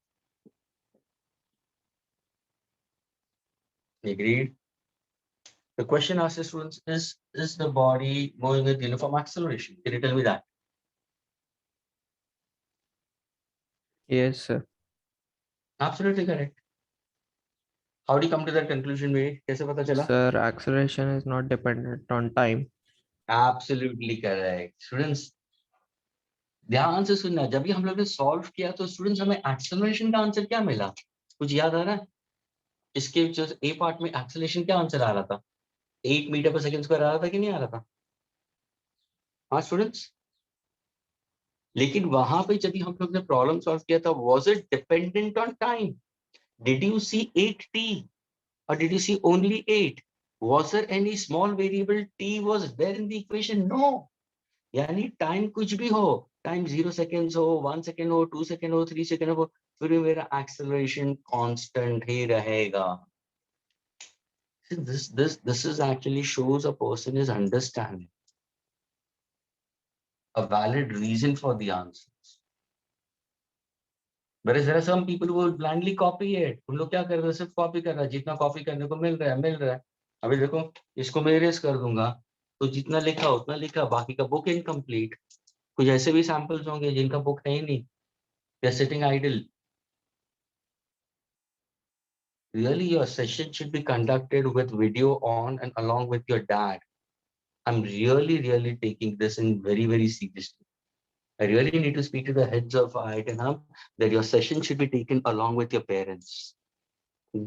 Agreed. The question asks the students is the body moving with uniform acceleration? Can you tell me that? Yes, sir. Absolutely correct. How do you come to that conclusion? कैसे पता चला? Sir, acceleration is not dependent on time. Absolutely correct. Students, ध्यान से सुनना. जब भी हम लोग ने सॉल्व किया तो स्टूडेंट्स हमें एक्सेलरेशन का आंसर क्या मिला? कुछ याद आ रहा है? इसके जो ए पार्ट में एक्सेलरेशन क्या आंसर आ रहा था? 8 मीटर पर सेकंड स्क्वायर आ रहा था कि नहीं आ रहा था? हाँ स्टूडेंट्स. लेकिन वहां पे जब हम लोग ने प्रॉब्लम सॉल्व किया था, was it dependent on time? Did you see 8t or did you see only 8? Was there any small variable t was there in the equation? No. यानी टाइम कुछ भी हो, टाइम 0 सेकेंड्स हो, 1 second हो, 2 second हो, 3 second हो, फिर भी मेरा एक्सेलरेशन कांस्टेंट ही रहेगा. This is actually shows a person is understanding a valid reason for the answers. Whereas there are some people who will blindly copy it. उन लोग क्या कर रहे हैं, सिर्फ कॉपी कर रहा है, जितना कॉपी करने को मिल रहा है मिल रहा है. अभी देखो, इसको मैं erase कर दूंगा, तो जितना लिखा उतना लिखा, बाकी का बुक इनकम्प्लीट. कुछ ऐसे भी सैंपल्स होंगे जिनका बुक है ही नहीं, they are sitting idle. Really, your session should be conducted with video on and along with your dad. I'm really taking this in very seriously. I really need to speak to the heads of IIT Hub that your session should be taken along with your parents.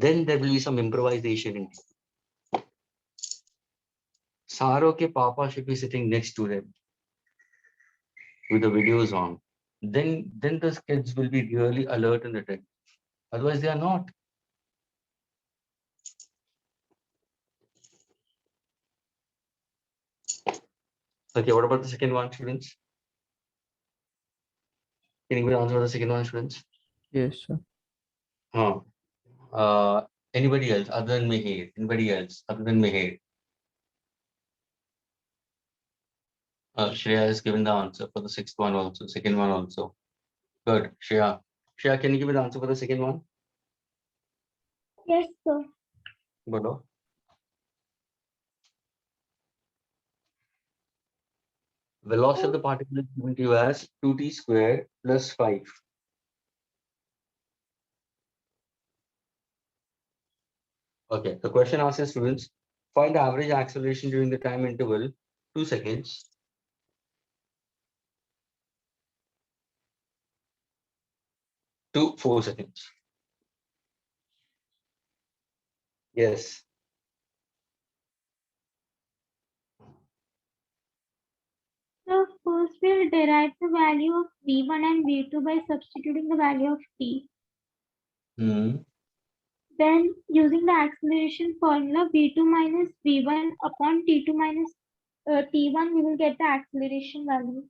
Then there will be some improvisation in it. Saro ke papa should be sitting next to them with the videos on. Then the kids will be really alert and attentive. Otherwise, they are not. Okay, what about the second one, students? Can you answer the second one, students? Yes, sir. Anybody else other than Mihir? Anybody else other than Mihir? Shreya has given the answer for the sixth one also, second one also. Good, Shreya. Shreya, can you give me the answer for the second one? Yes, sir. Bolo. Velocity of the particle is given to you as 2t squared plus 5. Okay, the question asks students, find the average acceleration during the time interval 2 seconds to 4 seconds. Yes. So first we'll derive the value of v1 and v2 by substituting the value of t. Then using the acceleration formula v2 minus v1 upon t2 minus t1, we will get the acceleration value.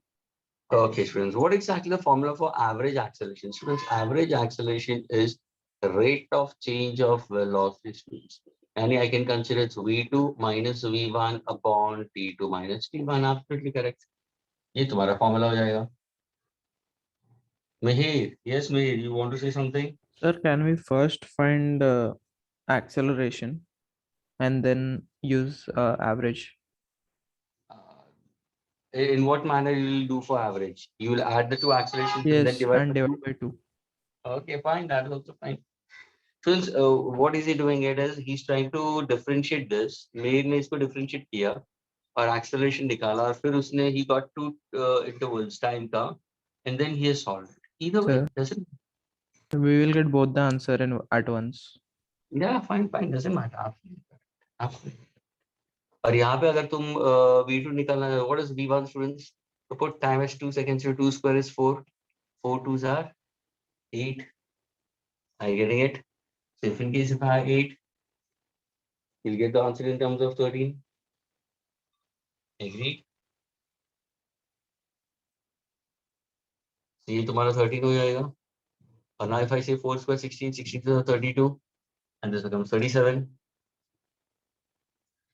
Okay, students, what exactly the formula for average acceleration? Students, average acceleration is the rate of change of velocity, students. And I can consider it's v2 minus v1 upon t2 minus t1. Absolutely correct. ये तुम्हारा formula हो जाएगा. Mihir, yes, Mihir, you want to say something? Sir, can we first find acceleration and then use average? In what manner you will do for average? You will add the two accelerations and then Yes, divide and by divide 2. by 2. Okay, fine. That is also fine. Since what is he doing it is he's trying to differentiate this. Meir ने इसको differentiate किया और acceleration निकाला और फिर उसने he got two intervals time का and then he has solved it. Either way, Sir. doesn't. We will get both the answer at once. Yeah, fine, doesn't matter. Absolutely. और यहाँ पे अगर तुम v2 निकालना है, what is v1, students? So put time as 2 seconds, so 2 square is 4. 4 2s are 8. Are you getting it? So if in case if I have 8, you'll get the answer in terms of 13. Agreed? So ये तुम्हारा 13 हो जाएगा. And now if I say 4 square 16, 16 to the 32, and this becomes 37.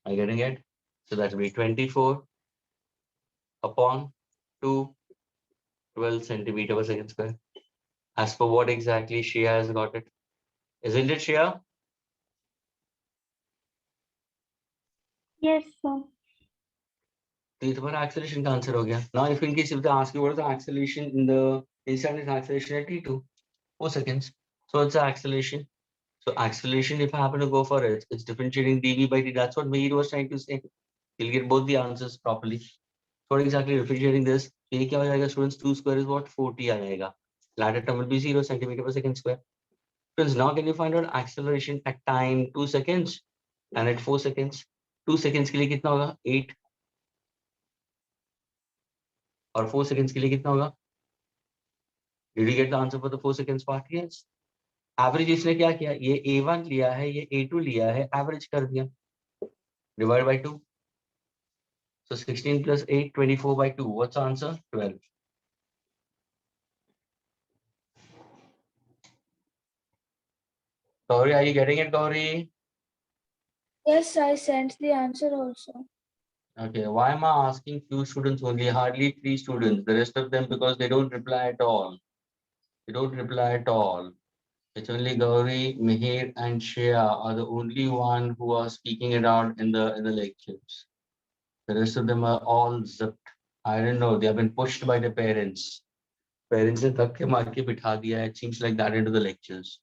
Are you getting it? So that will be 24 upon 2, 12 centimeter per second square. As for what exactly Shreya has got it. Isn't it, Shreya? Yes, sir. तो ये तुम्हारा acceleration का answer हो गया. Now if in case if they ask you what is the acceleration in the instantaneous acceleration at t2, 4 seconds. So it's the acceleration. So acceleration, if I happen to go for it, it's differentiating dv by t. That's what Mihir was trying to say. You'll get both the answers properly. So what exactly differentiating this? ये क्या हो जाएगा students? 2 square is what? 4t आ जाएगा. Latter term will be 0 centimeter per second square. Friends, now can you find out acceleration at time 2 seconds and at 4 seconds? 2 seconds के लिए कितना होगा? 8. और 4 seconds के लिए कितना होगा? Did you get the answer for the 4 seconds part? Yes. Average इसने क्या किया? ये a1 लिया है, ये a2 लिया है, average कर दिया. Divide by 2. So 16 plus 8, 24 by 2. What's the answer? 12. Gauri, are you getting it, Gauri? Yes, I sent the answer also. Okay, why am I asking few students only? Hardly 3 students. The rest of them, because they don't reply at all. They don't reply at all. It's only Gauri, Mihir, and Shreya are the only one who are speaking it out in the lectures. The rest of them are all zipped. I don't know. They have been pushed by their parents. Parents ने धक्के मार के बिठा दिया है. It seems like that into the lectures.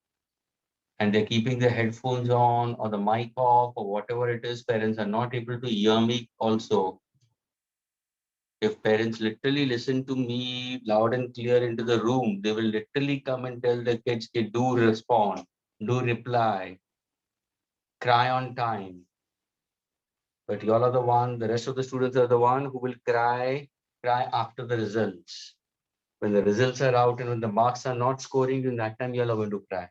And they're keeping their headphones on or the mic off or whatever it is. Parents are not able to hear me also. If parents literally listen to me loud and clear into the room, they will literally come and tell the kids, "Ki do respond, do reply, cry on time." But y'all are the one, the rest of the students are the one who will cry after the results. When the results are out and when the marks are not scoring, in that time y'all are going to cry.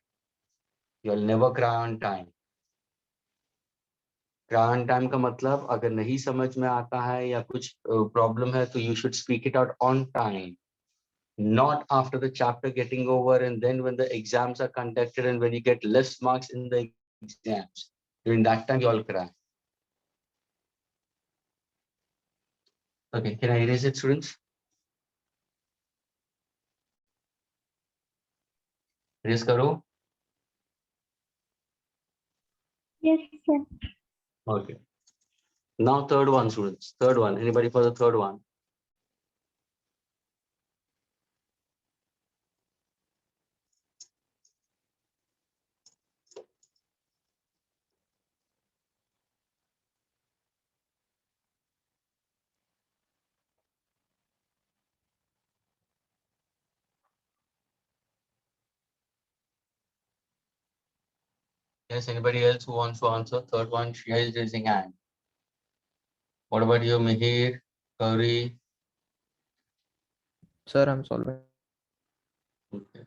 You'll never cry on time. Cry on time का मतलब अगर नहीं समझ में आता है या कुछ problem है तो you should speak it out on time. Not after the chapter getting over and then when the exams are conducted and when you get less marks in the exams. During that time you all cry. Okay, can I erase it, students? Erase karo. Yes, sir. Okay. Now third one, students. Third one. Anybody for the third one? Yes, anybody else who wants to answer? Third one, Shreya is raising hand. What about you, Mihir, Gauri? Sir, I'm solving. Okay.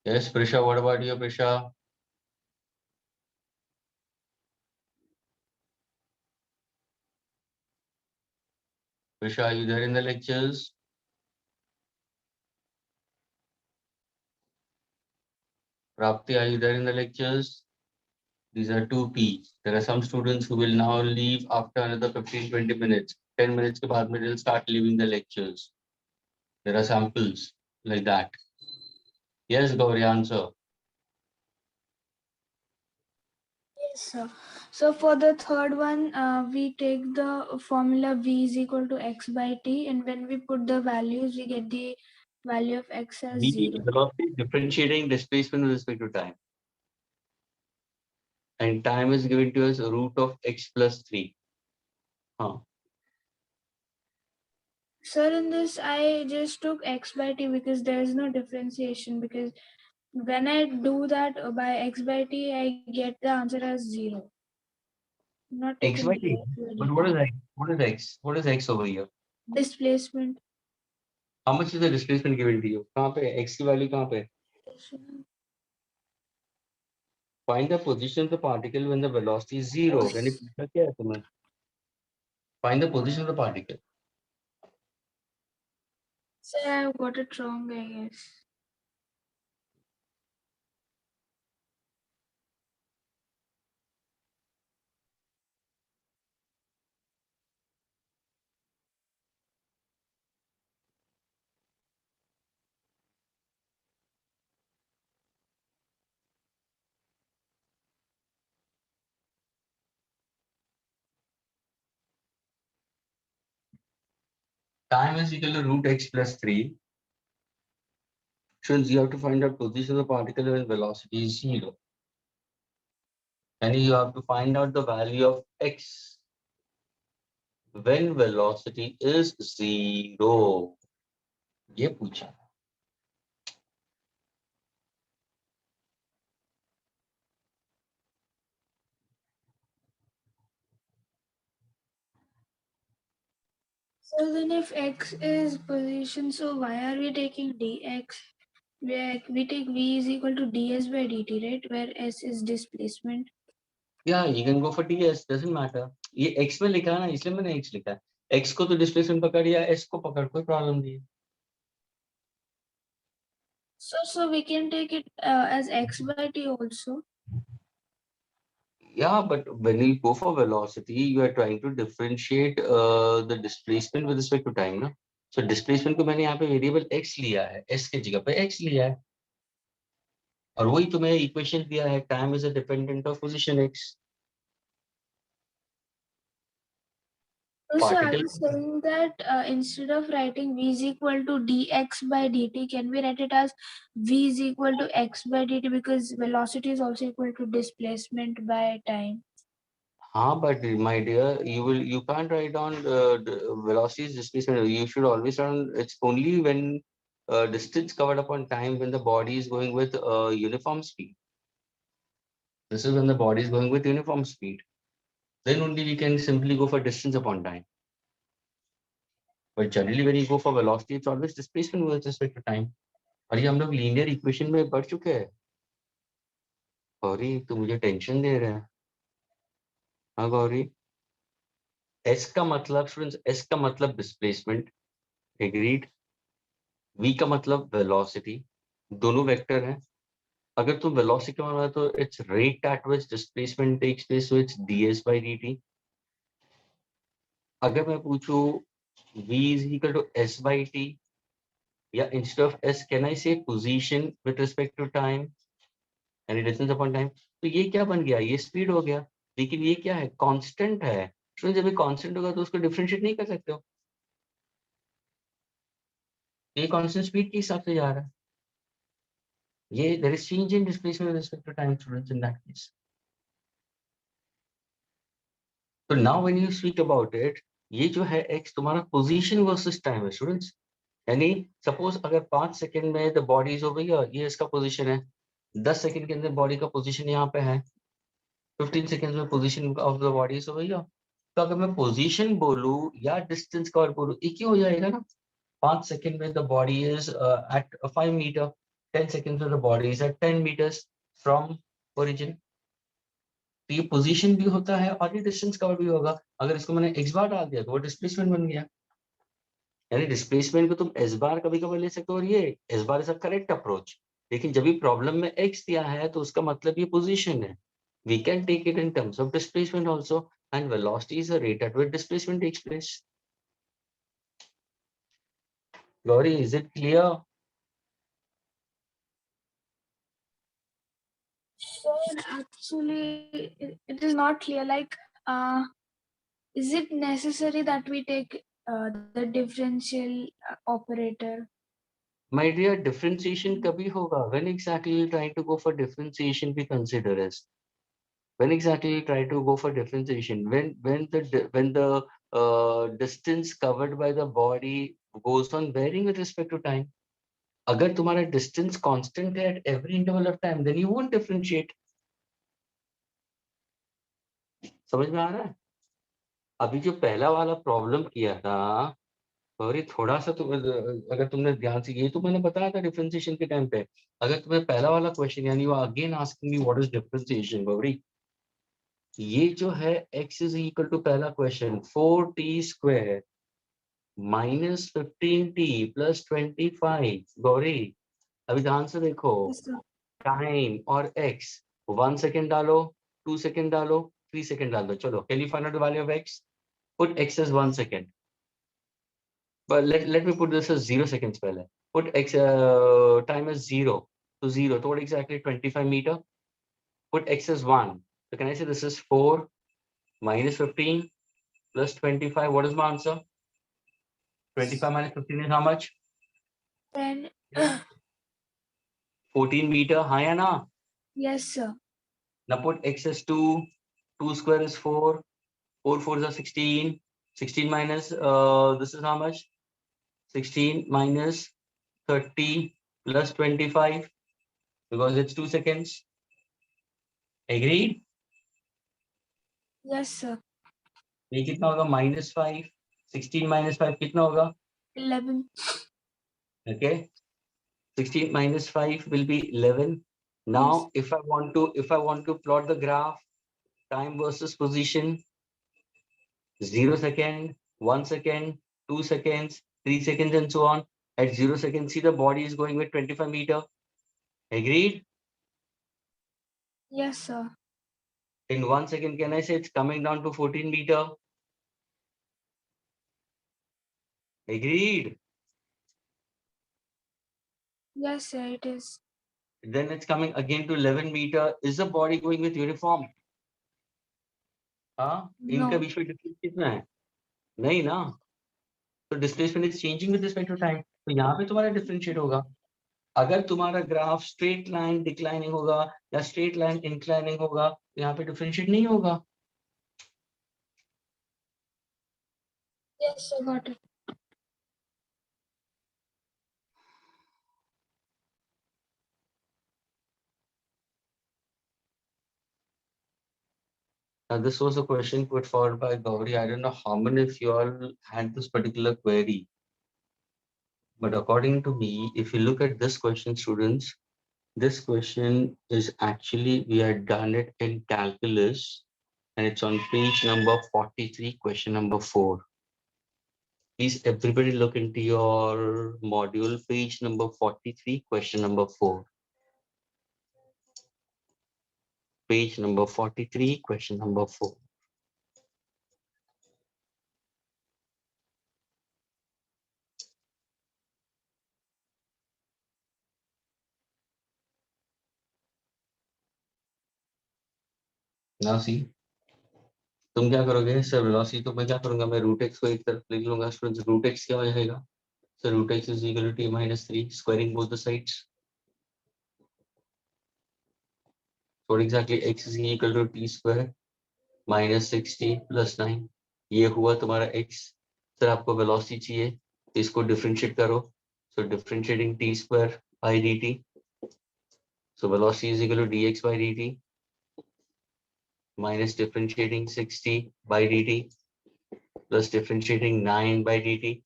Yes, Prisha, what about you, Prisha? Prisha, are you there in the lectures? Prapti, are you there in the lectures? These are 2P. There are some students who will now leave after another 15-20 minutes. 10 minutes ke baad mein they'll start leaving the lectures. There are samples like that. Yes, Gauri, answer. Yes, sir. So for the third one, we take the formula v is equal to x by t, and when we put the values, we get the value of x as V, 0. velocity differentiating displacement with respect to time. And time is given to us root of x plus 3. Huh. Sir, in this, I just took x by t because there is no differentiation, because when I do that by x by t, I get the answer as 0. Not X taken by t. dx by But dt. what is x? What is x? What is x over here? Displacement. How much is the displacement given to you? कहाँ पे? X की value कहाँ पे? Find the position of the particle when the velocity is 0. मैंने पूछा क्या है तुम्हें? Find the position of the particle. Sir, I got it wrong, I guess. Time is equal to root x plus 3. Since you have to find out position of the particle when velocity is 0. And you have to find out the value of x when velocity is 0. ये पूछा. So then if x is position, so why are we taking dx? We take v is equal to ds by dt, right? Where s is displacement. Yeah, you can go for ds, doesn't matter. ये x में लिखा है ना, इसलिए मैंने x लिखा है। x को तो डिस्प्लेसमेंट पकड़ या s को पकड़, कोई प्रॉब्लम नहीं है। So we can take it as x by t also. Yeah, but when you go for velocity, you are trying to differentiate the displacement with respect to time, ना? So displacement को मैंने यहाँ पे variable x लिया है, s की जगह पे x लिया है, और वही तुम्हें इक्वेशन दिया है, time is a dependent of position x। So I particle was saying that instead of writing v is equal to dx by dt, can we write it as v is equal to x by dt, because velocity is also equal to displacement by time. हाँ, but my dear, you can't write down the velocity displacement. You should always run. It's only when distance covered upon time, when the body is going with uniform speed. This is when the body is going with uniform speed. Then only we can simply go for distance upon time. But generally, when you go for velocity, it's always displacement with respect to time. और ये हम लोग linear equation में पढ़ चुके हैं। गौरी, तो मुझे टेंशन दे रहे हैं। हाँ गौरी, S का मतलब स्टूडेंट्स, S का मतलब डिस्प्लेसमेंट, एग्रीड। V का मतलब वेलोसिटी, दोनों वेक्टर हैं। अगर तुम वेलोसिटी मान रहे हो तो it's rate at which displacement takes place, so it's ds by dt। अगर मैं पूछूं v is equal to s by t, या instead of s can I say position with respect to time यानी distance upon time, तो ये क्या बन गया, ये स्पीड हो गया। लेकिन ये क्या है, कांस्टेंट है। तो जब ये कांस्टेंट होगा तो उसको डिफरेंशिएट नहीं कर सकते हो, ये कांस्टेंट स्पीड के हिसाब से जा रहा है। ये there is change in displacement with respect to time students in that case. तो now when you speak about it, ये जो है x तुम्हारा पोजीशन वर्सेस टाइम है स्टूडेंट्स। यानी सपोज अगर 5 सेकंड में the body is over here, ये इसका पोजीशन है। 10 सेकंड के अंदर बॉडी का पोजीशन यहाँ पे है। 15 सेकंड्स में position of the body is over here. तो अगर मैं पोजीशन बोलूं या डिस्टेंस कवर बोलूं, एक ही हो जाएगा ना। 5 सेकंड में the body is at 5 metre, 10 seconds में the body is at 10 metres from origin. तो ये पोजीशन भी होता है और ये डिस्टेंस कवर भी होगा। अगर इसको मैंने x बार डाल दिया तो वो डिस्प्लेसमेंट बन गया। यानी डिस्प्लेसमेंट को तुम s बार कभी कभी ले सकते हो, और ये s bar is a correct approach. लेकिन जब भी प्रॉब्लम में x दिया है तो उसका मतलब ये पोजीशन है। We can take it in terms of displacement also, and velocity is a rate at which displacement takes place. Gauri, is it clear? So actually, it is not clear. Like, is it necessary that we take the differential operator? My dear, differentiation kabhi hoga. When exactly you try to go for differentiation, we consider as. When exactly you try to go for differentiation? When the distance covered by the body goes on varying with respect to time. अगर तुम्हारा distance constant है at every interval of time, then you won't differentiate. समझ में आ रहा है? अभी जो पहला वाला प्रॉब्लम किया था, और ये थोड़ा सा तो अगर तुमने ध्यान से, ये तो मैंने बताया था डिफरेंशिएशन के टाइम पे। अगर तुम्हें पहला वाला क्वेश्चन यानी वो again asking me what is differentiation, Gauri, ये जो है x इज इक्वल टू पहला question 4t² minus 15t plus 25। Gauri अभी ध्यान से देखो, Yes, sir. टाइम और x, 1 सेकेंड डालो, 2 सेकेंड डालो, 3 सेकेंड डाल दो। चलो, can you find out the value of x? Put x as 1 second, but let me put this as 0 seconds pehle. Put x time as 0, so 0, so what exactly 25 meter? Put x as 1, so can I say this is 4 minus 15 plus 25? What is my answer? 25 minus 15 is how much? Then 14 meter, हाँ या ना? yes, sir. Now put x as 2, 2 square is 4, 4 4s are 16, 16 minus this is how much? 16 minus 30 plus 25, because it's 2 seconds. Agreed? Yes, sir. ये कितना होगा? -5, 16 minus 5 कितना होगा? 11. Okay, 16 minus 5 will be 11. Now if I want to plot the graph time versus position, 0 second, 1 second, 2 seconds, 3 seconds, and so on. At 0 seconds, see the body is going with 25 meter. Agreed? Yes, sir. In 1 second, can I say it's coming down to 14 meter? Agreed? Yes, sir, it is. Then it's coming again to 11 meter. Is the body going with uniform? हाँ, इनका No. बीच में difference कितना है? नहीं ना, तो displacement is changing with respect to time, तो यहाँ पे तुम्हारा डिफरेंशिएट होगा। अगर तुम्हारा ग्राफ स्ट्रेट लाइन डिक्लाइनिंग होगा या स्ट्रेट लाइन इंक्लाइनिंग होगा, तो यहाँ पे डिफरेंशिएट नहीं होगा। Yes, sir, got it. This was a question put forward by Gauri. I don't know how many of you all had this particular query. But according to me, if you look at this question, students, this question is actually, we had done it in calculus, and it's on page number 43, question number 4. Please, everybody look into your module, page number 43, question number 4. Page number 43, question number 4. Now see, तुम क्या करोगे sir? Velocity तो मैं क्या करूंगा, मैं root x को एक तरफ लिख लूंगा। स्टूडेंट्स, रूट एक्स क्या हो जाएगा? So root x is equal to t minus 3, squaring both the sides. So what exactly x is equal to t square minus 6t plus 9. ये हुआ तुम्हारा x. सर आपको वेलोसिटी चाहिए, तो इसको डिफरेंशिएट करो. So differentiating t square by dt. So velocity is equal to dx by dt minus differentiating 6t by dt plus differentiating 9 by dt.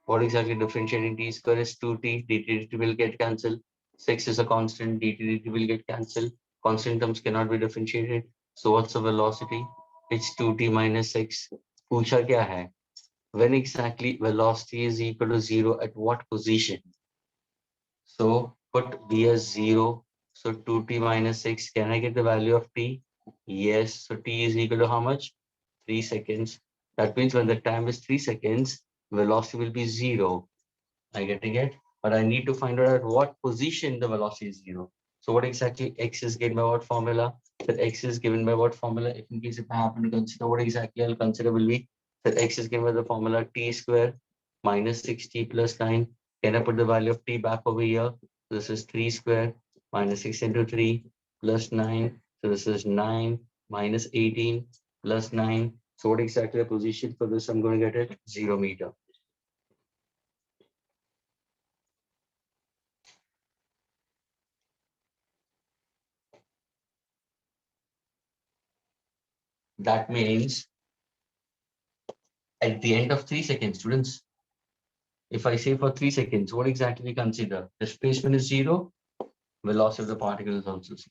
What exactly differentiating t square is 2t, dt will get cancelled. 6 is a constant, dt will get cancelled. Constant terms cannot be differentiated. So what's the velocity? It's 2t minus 6. पूछा क्या है? When exactly velocity is equal to 0 at what position? So put b as 0. So 2t minus 6. Can I get the value of t? Yes. So t is equal to how much? 3 seconds. That means when the time is 3 seconds, velocity will be 0. I getting it? But I need to find out at what position the velocity is 0. So what exactly x is given by what formula? That x is given by what formula? If in case if I happen to consider, what exactly I'll consider will be that x is given by the formula t square minus 6t plus 9. Can I put the value of t back over here? This is 3 square minus 6 into 3 plus 9. So this is 9 minus 18 plus 9. So what exactly the position for this? I'm going to get it 0 meter. That means at the end of 3 seconds, students, if I say for 3 seconds, what exactly we consider? Displacement is 0, velocity of the particle is also 0.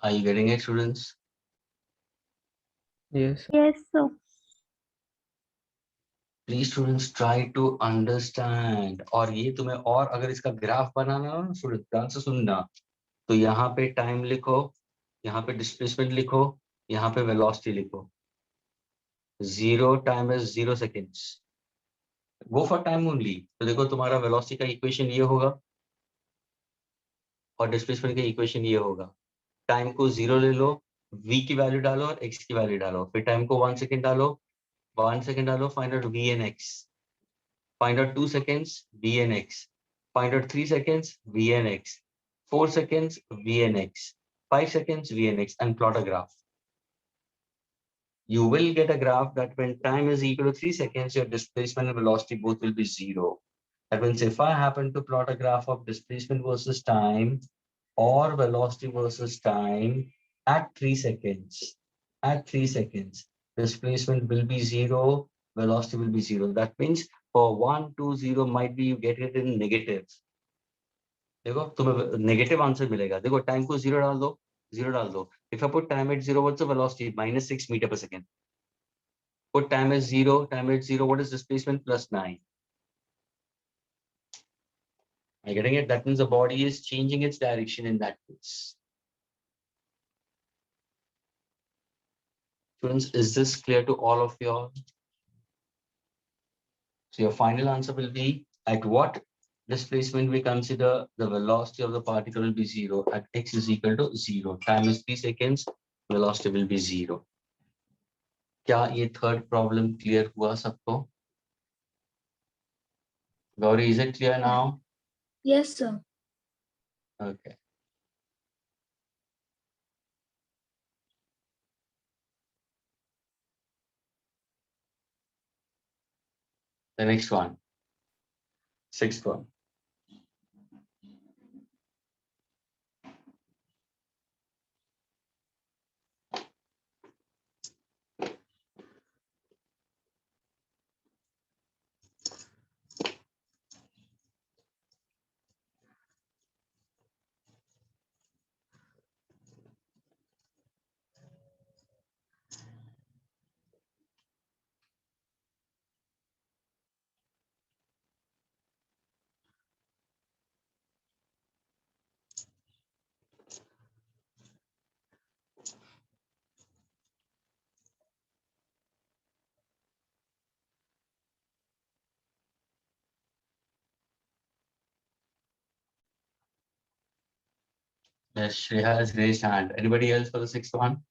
Are you getting it, students? Yes. Yes, sir. Please, students, try to understand. और ये तुम्हें और अगर इसका graph बनाना हो ना, student ध्यान से सुनना, तो यहाँ पे टाइम लिखो, यहाँ पे डिस्प्लेसमेंट लिखो, यहाँ पे वेलोसिटी लिखो. 0 time is 0 seconds. Go for time only. तो देखो तुम्हारा वेलोसिटी का इक्वेशन ये होगा और डिस्प्लेसमेंट का इक्वेशन ये होगा. टाइम को 0 ले लो, v की वैल्यू डालो और x की वैल्यू डालो, फिर टाइम को 1 सेकेंड डालो, 1 सेकेंड डालो, find out v and x, find out 2 seconds v and x, find out 3 seconds v and x, 4 seconds v and x, 5 seconds v and x, and plot a graph. You will get a graph that when time is equal to 3 seconds, your displacement and velocity both will be 0. That means if I happen to plot a graph of displacement versus time or velocity versus time at 3 seconds, displacement will be 0, velocity will be 0. That means for 1, 2, 0 might be you get it in negative. देखो तुम्हें negative answer मिलेगा. देखो time को 0 डाल दो, 0 डाल दो. If I put time at 0, what's the velocity? -6 meter per second. Put time at 0, what is displacement? +9. Are you getting it? That means the body is changing its direction in that case. Students, is this clear to all of you all? So your final answer will be, at what displacement we consider the velocity of the particle will be 0 at x is equal to 0. Time is 3 seconds, velocity will be 0. क्या ये third problem clear हुआ सबको? Gauri, is it clear now? Yes, sir. Okay. The next one, sixth one. Yes, Shreya has raised hand. Anybody else for the sixth one?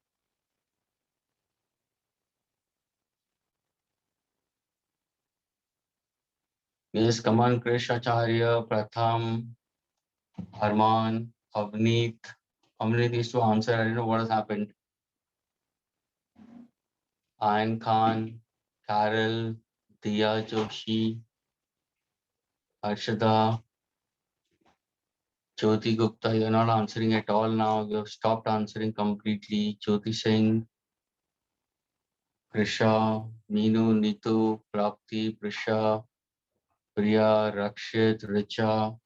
Yes, come on, Krish Acharya, Pratham, Harman, Avneet. Avneet needs to answer. I don't know what has happened. Ayan Khan, Carol, Diya Joshi, Harshada, Jyoti Gupta. You're not answering at all now. You have stopped answering completely. Jyoti Singh, Krisha, Meenu, Nitu, Prapti, Prisha, Priya, Rakshit, Richa.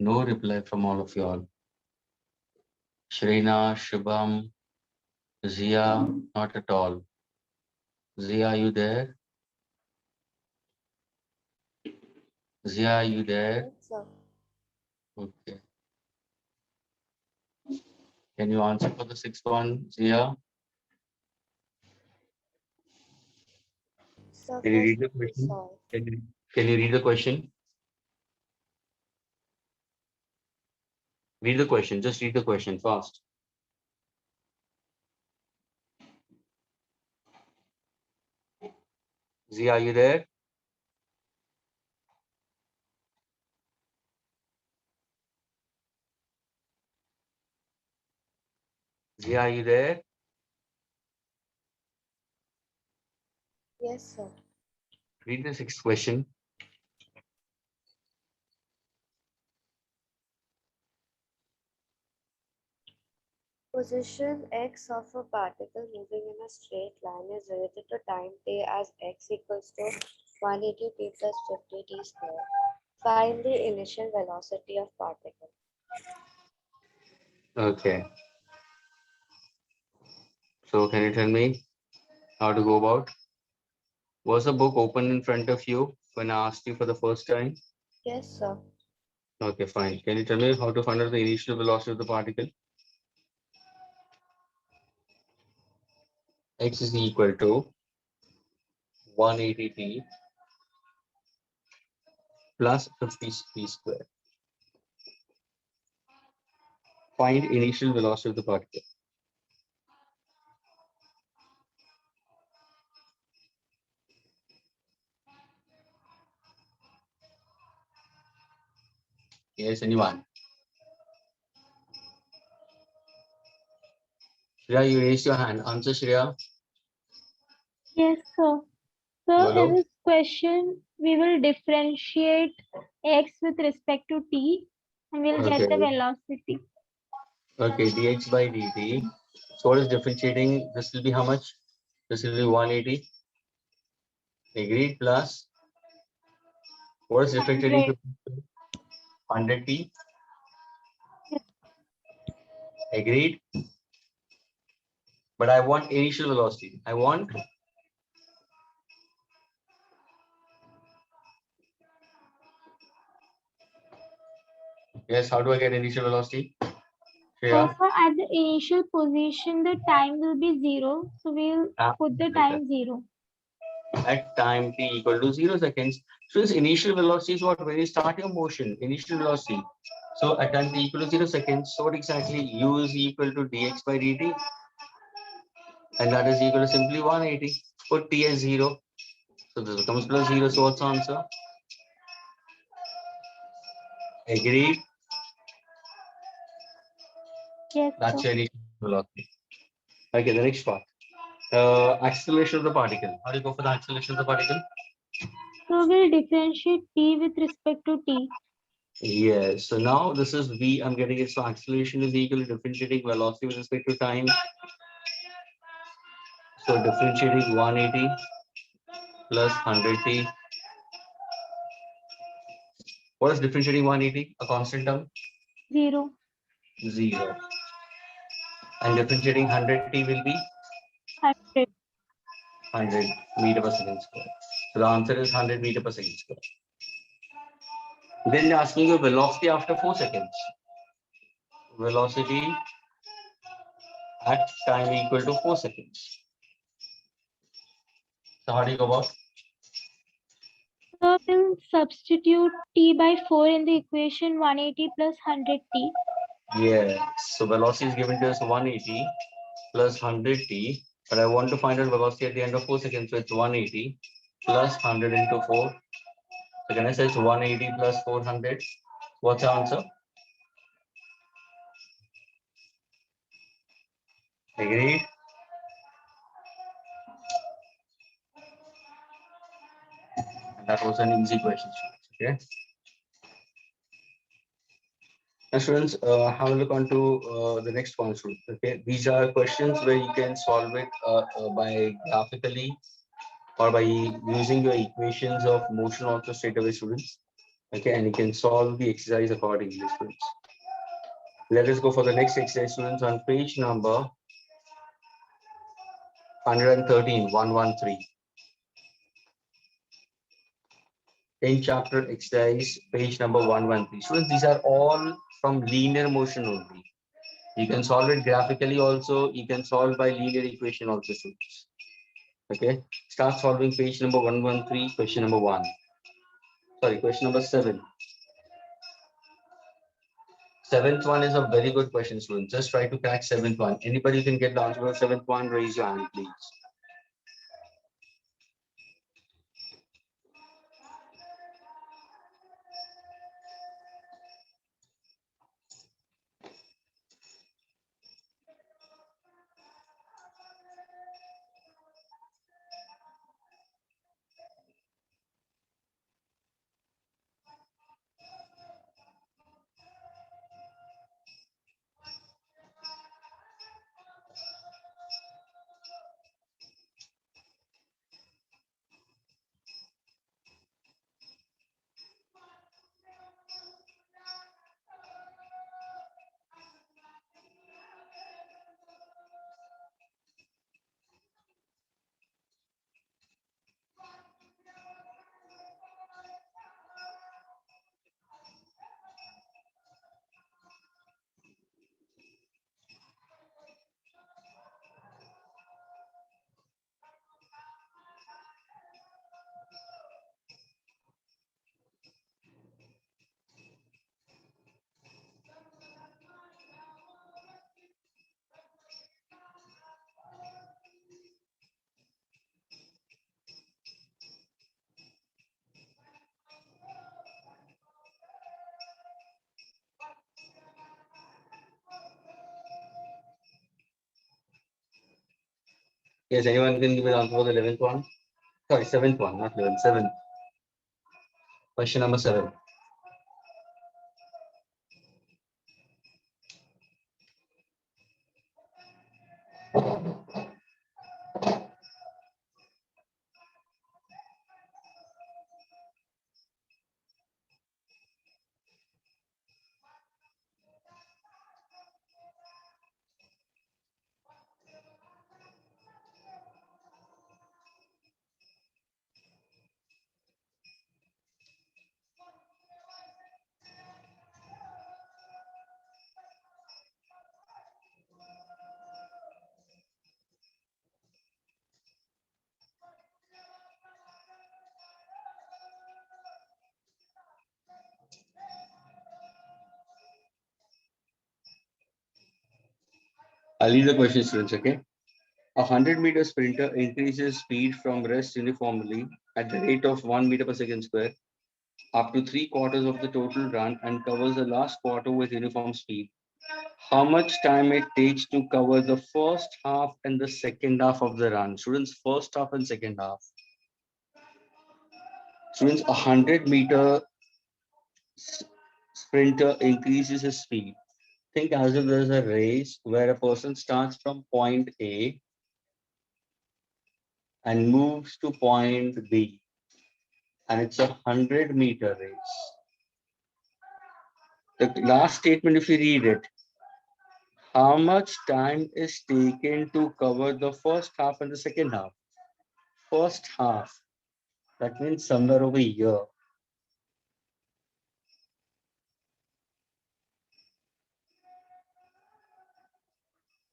No reply from all of you all. Shrina, Shubham, Zia, not at all. Zia, are you there? Zia, are you there? Yes, sir. Okay. Can you answer for the sixth one, Zia? Sir, Can you first read the let me question? solve. Can you read the question? Read the question. Just read the question fast. Zia, are you there? Zia, are you there? Yes, sir. Read the sixth question. Position x of a particle moving in a straight line is related to time t as x equals to 180 t plus 50 t square. Find the initial velocity of particle. Okay. So can you tell me how to go about? Was the book open in front of you when I asked you for the first time? Yes, sir. Okay, fine. Can you tell me how to find out the initial velocity of the particle? X is equal to 180 t plus 50 t square. Find initial velocity of the particle. Yes, anyone? Shreya, you raised your hand. Answer, Shreya. Yes, sir. So in Bolo. this question, we will differentiate x with respect to t and we'll get the Okay. velocity. Okay, dx by dt. So what is differentiating? This will be how much? This will be 180. Agreed. Plus, what is differentiating 100. 100t? Yes. Agreed. But I want initial velocity. I want yes. How do I get initial velocity? Shreya? Also, at the initial position, the time will be 0. So we'll put the time 0. At time t equal to 0 seconds. So this initial velocity is what when you start your motion, initial velocity. So at time t equal to 0 seconds, so what exactly u is equal to dx by dt, and that is equal to simply 180. Put t as 0. So this becomes plus 0. So what's the answer? Agreed. Yes, That's sir. your initial velocity. Okay, the next part. Acceleration of the particle. How do you go for the acceleration of the particle? So we'll differentiate t with respect to t. Yes. So now this is v. I'm getting it. So acceleration is equal to differentiating velocity with respect to time. So differentiating 180 plus 100t. What is differentiating 180? A constant term? 0. 0. And differentiating 100t will be 100. 100 meter per second square. So the answer is 100 meter per second square. Then they're asking you velocity after 4 seconds. Velocity at time equal to 4 seconds. So how do you go about? So we'll substitute t by 4 in the equation 180 plus 100t. Yes. So velocity is given to us 180 plus 100t. But I want to find out velocity at the end of 4 seconds. So it's 180 plus 100 into 4. So can I say it's 180 plus 400? What's the answer? Agreed? That was an easy question, students. Okay. Now, students, have a look onto the next one, students. Okay. These are questions where you can solve it by graphically or by using your equations of motion also straight away, students. Okay. And you can solve the exercise accordingly, students. Let us go for the next exercise, students, on page number 113, 113. In chapter exercise, page number 113. Students, these are all from linear motion only. You can solve it graphically also. You can solve by linear equation also, students. Okay. Start solving page number 113, question number 1. Sorry, question number 7. Seventh one is a very good question, students. Just try to catch seventh one. Anybody can get the answer of seventh one, raise your hand, please. Yes, anyone can give an answer for the 11th one? Sorry, seventh one, not 11th, seventh. Question number 7. I'll leave the question, students, okay? A 100-meter sprinter increases speed from rest uniformly at the rate of 1 meter per second square up to 3/4 of the total run and covers the last quarter with uniform speed. How much time it takes to cover the first half and the second half of the run? Students, first half and second half. Students, a 100-meter sprinter increases his speed. Think as if there's a race where a person starts from point A and moves to point B, and it's a 100-meter race. The last statement, if you read it, how much time is taken to cover the first half and the second half? First half, that means somewhere over here.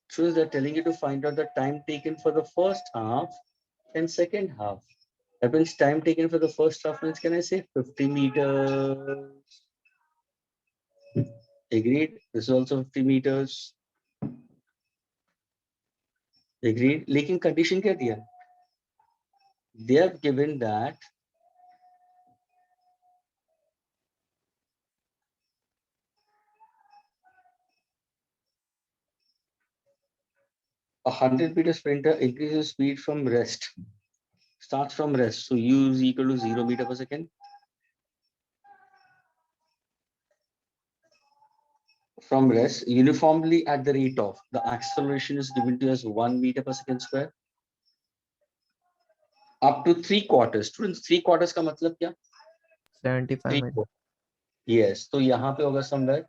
So they're telling you to find out the time taken for the first half and second half. That means time taken for the first half means, can I say 50 meters? Agreed. This is also 50 meters. Agreed. लेकिन condition क्या दिया? They have given that a 100-meter sprinter increases speed from rest. Starts from rest. So U is equal to 0 meter per second. From rest uniformly at the rate of, the acceleration is given to us 1 meter per second square. Up to 3/4. Students, 3/4 का मतलब क्या? 75 minutes. Yes. तो यहाँ पे होगा somewhere.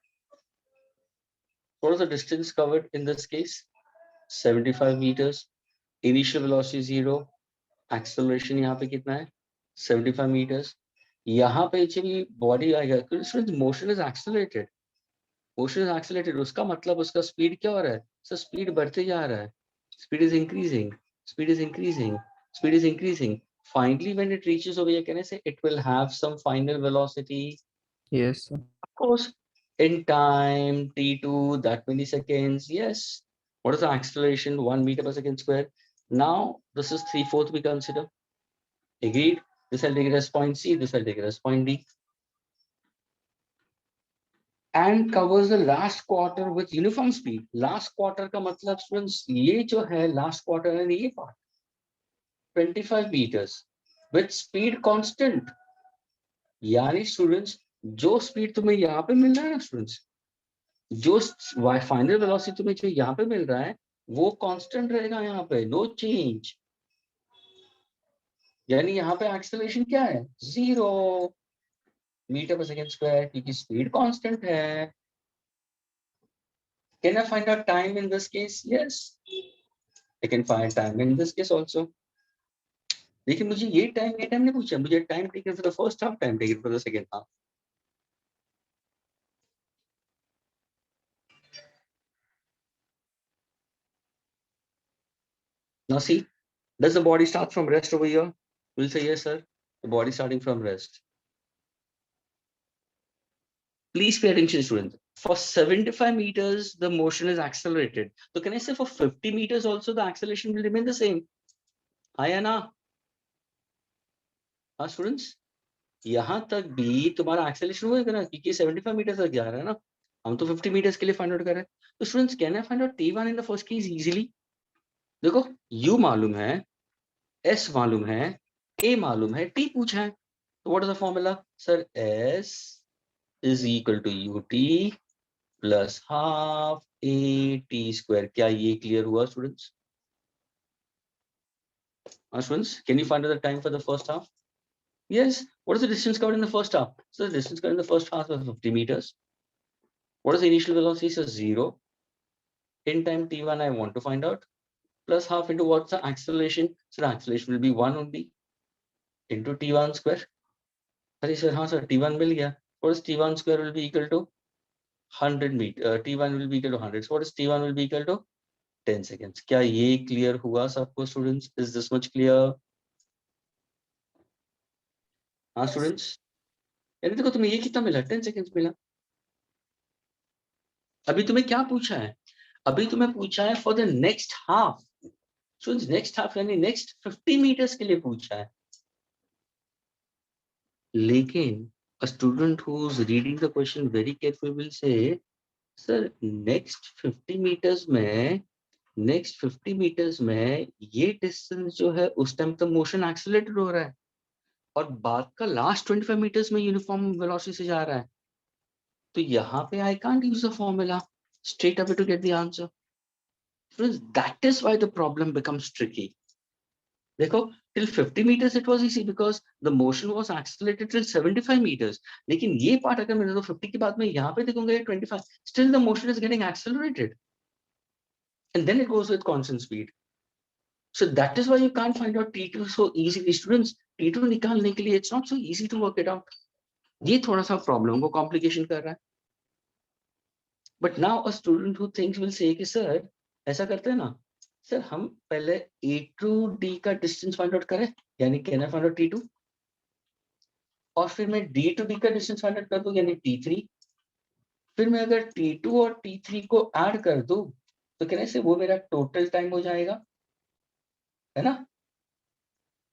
What is the distance covered in this case? 75 meters. Initial velocity 0. Acceleration यहाँ पे कितना है? 75 meters. यहाँ पे जब body आएगा, students, motion is accelerated. Motion is accelerated. उसका मतलब उसका speed क्या हो रहा है? So speed बढ़ते जा रहा है. Speed is increasing. Speed is increasing. Speed is increasing. Finally, when it reaches over here, can I say it will have some final velocity? Yes, sir. Of course, in time t2, that many seconds. Yes. What is the acceleration? 1 meter per second square. Now, this is 3/4 we consider. Agreed. This I'll take it as point C. This I'll take it as point D. And covers the last quarter with uniform speed. Last quarter का मतलब students ये जो है last quarter है ये part 25 meters with speed constant. यानी students जो speed तुम्हें यहाँ पे मिल रहा है ना students, जो final velocity तुम्हें जो यहाँ पे मिल रहा है वो constant रहेगा यहाँ पे, no change. यानी यहाँ पे acceleration क्या है? 0 meter per second square क्योंकि speed constant है. Can I find out time in this case? Yes. I can find time in this case also. लेकिन मुझे ये टाइम नहीं पूछा, मुझे time taken for the first half, time taken for the second half. Now see, does the body start from rest over here? We'll say yes, sir. The body starting from rest. Please pay attention, students. For 75 meters, the motion is accelerated. So can I say for 50 meters also the acceleration will remain the same? हाँ या ना? हाँ students? यहाँ तक भी तुम्हारा acceleration होगा ना, क्योंकि 75 meters तक जा रहा है ना. हम तो 50 meters के लिए find out कर रहे हैं. तो students, can I find out T1 in the first case easily? देखो U मालूम है, S मालूम है, A मालूम है, T पूछा है. तो what is the formula? Sir, S is equal to UT plus half AT square. क्या ये clear हुआ students? Students, can you find out the time for the first half? Yes. What is the distance covered in the first half? So the distance covered in the first half was 50 meters. What is the initial velocity? So 0. In time T1 I want to find out. Plus half into what's the acceleration? So the acceleration will be 1 only into T1 square. Sorry sir, हाँ sir, T1 मिल गया. What is T1 square will be equal to 100 meter. T1 will be equal to 100. So what is T1 will be equal to 10 seconds. क्या ये clear हुआ सबको students? Is this much clear? हाँ students? यानी देखो तुम्हें ये कितना मिला? 10 seconds मिला. अभी तुम्हें क्या पूछा है? अभी तुम्हें पूछा है for the next half, so next half यानी नेक्स्ट 50 मीटर्स के लिए पूछा है। लेकिन a student who's reading the question very carefully will say, sir, next 50 meters में ये डिस्टेंस जो है उस टाइम तो मोशन एक्सेलरेटेड हो रहा है और बाद का लास्ट 25 मीटर्स में यूनिफॉर्म वेलोसिटी से जा रहा है, तो यहाँ पे आई can't use the formula straight away to get the answer. Friends, that is why the problem becomes tricky. देखो, till 50 meters it was easy because the motion was accelerated till 75 meters. लेकिन ये पार्ट अगर मैं 50 के बाद में यहाँ पे देखूंगा ये 25, still the motion is getting accelerated, and then it goes with constant speed. So that is why you can't find out T2 so easily. Students, T2 निकालने के लिए it's not so easy to work it out. ये थोड़ा सा problem को complication कर रहा है. But now a student who thinks will say कि सर ऐसा करते हैं ना, सर हम पहले A to D का डिस्टेंस फाइंड आउट करें, यानी can I find out T2, और फिर मैं D to D का डिस्टेंस फाइंड आउट कर दूं यानी T3, फिर मैं अगर T2 और T3 को ऐड कर दूं तो कहने से वो मेरा टोटल टाइम हो जाएगा, है ना,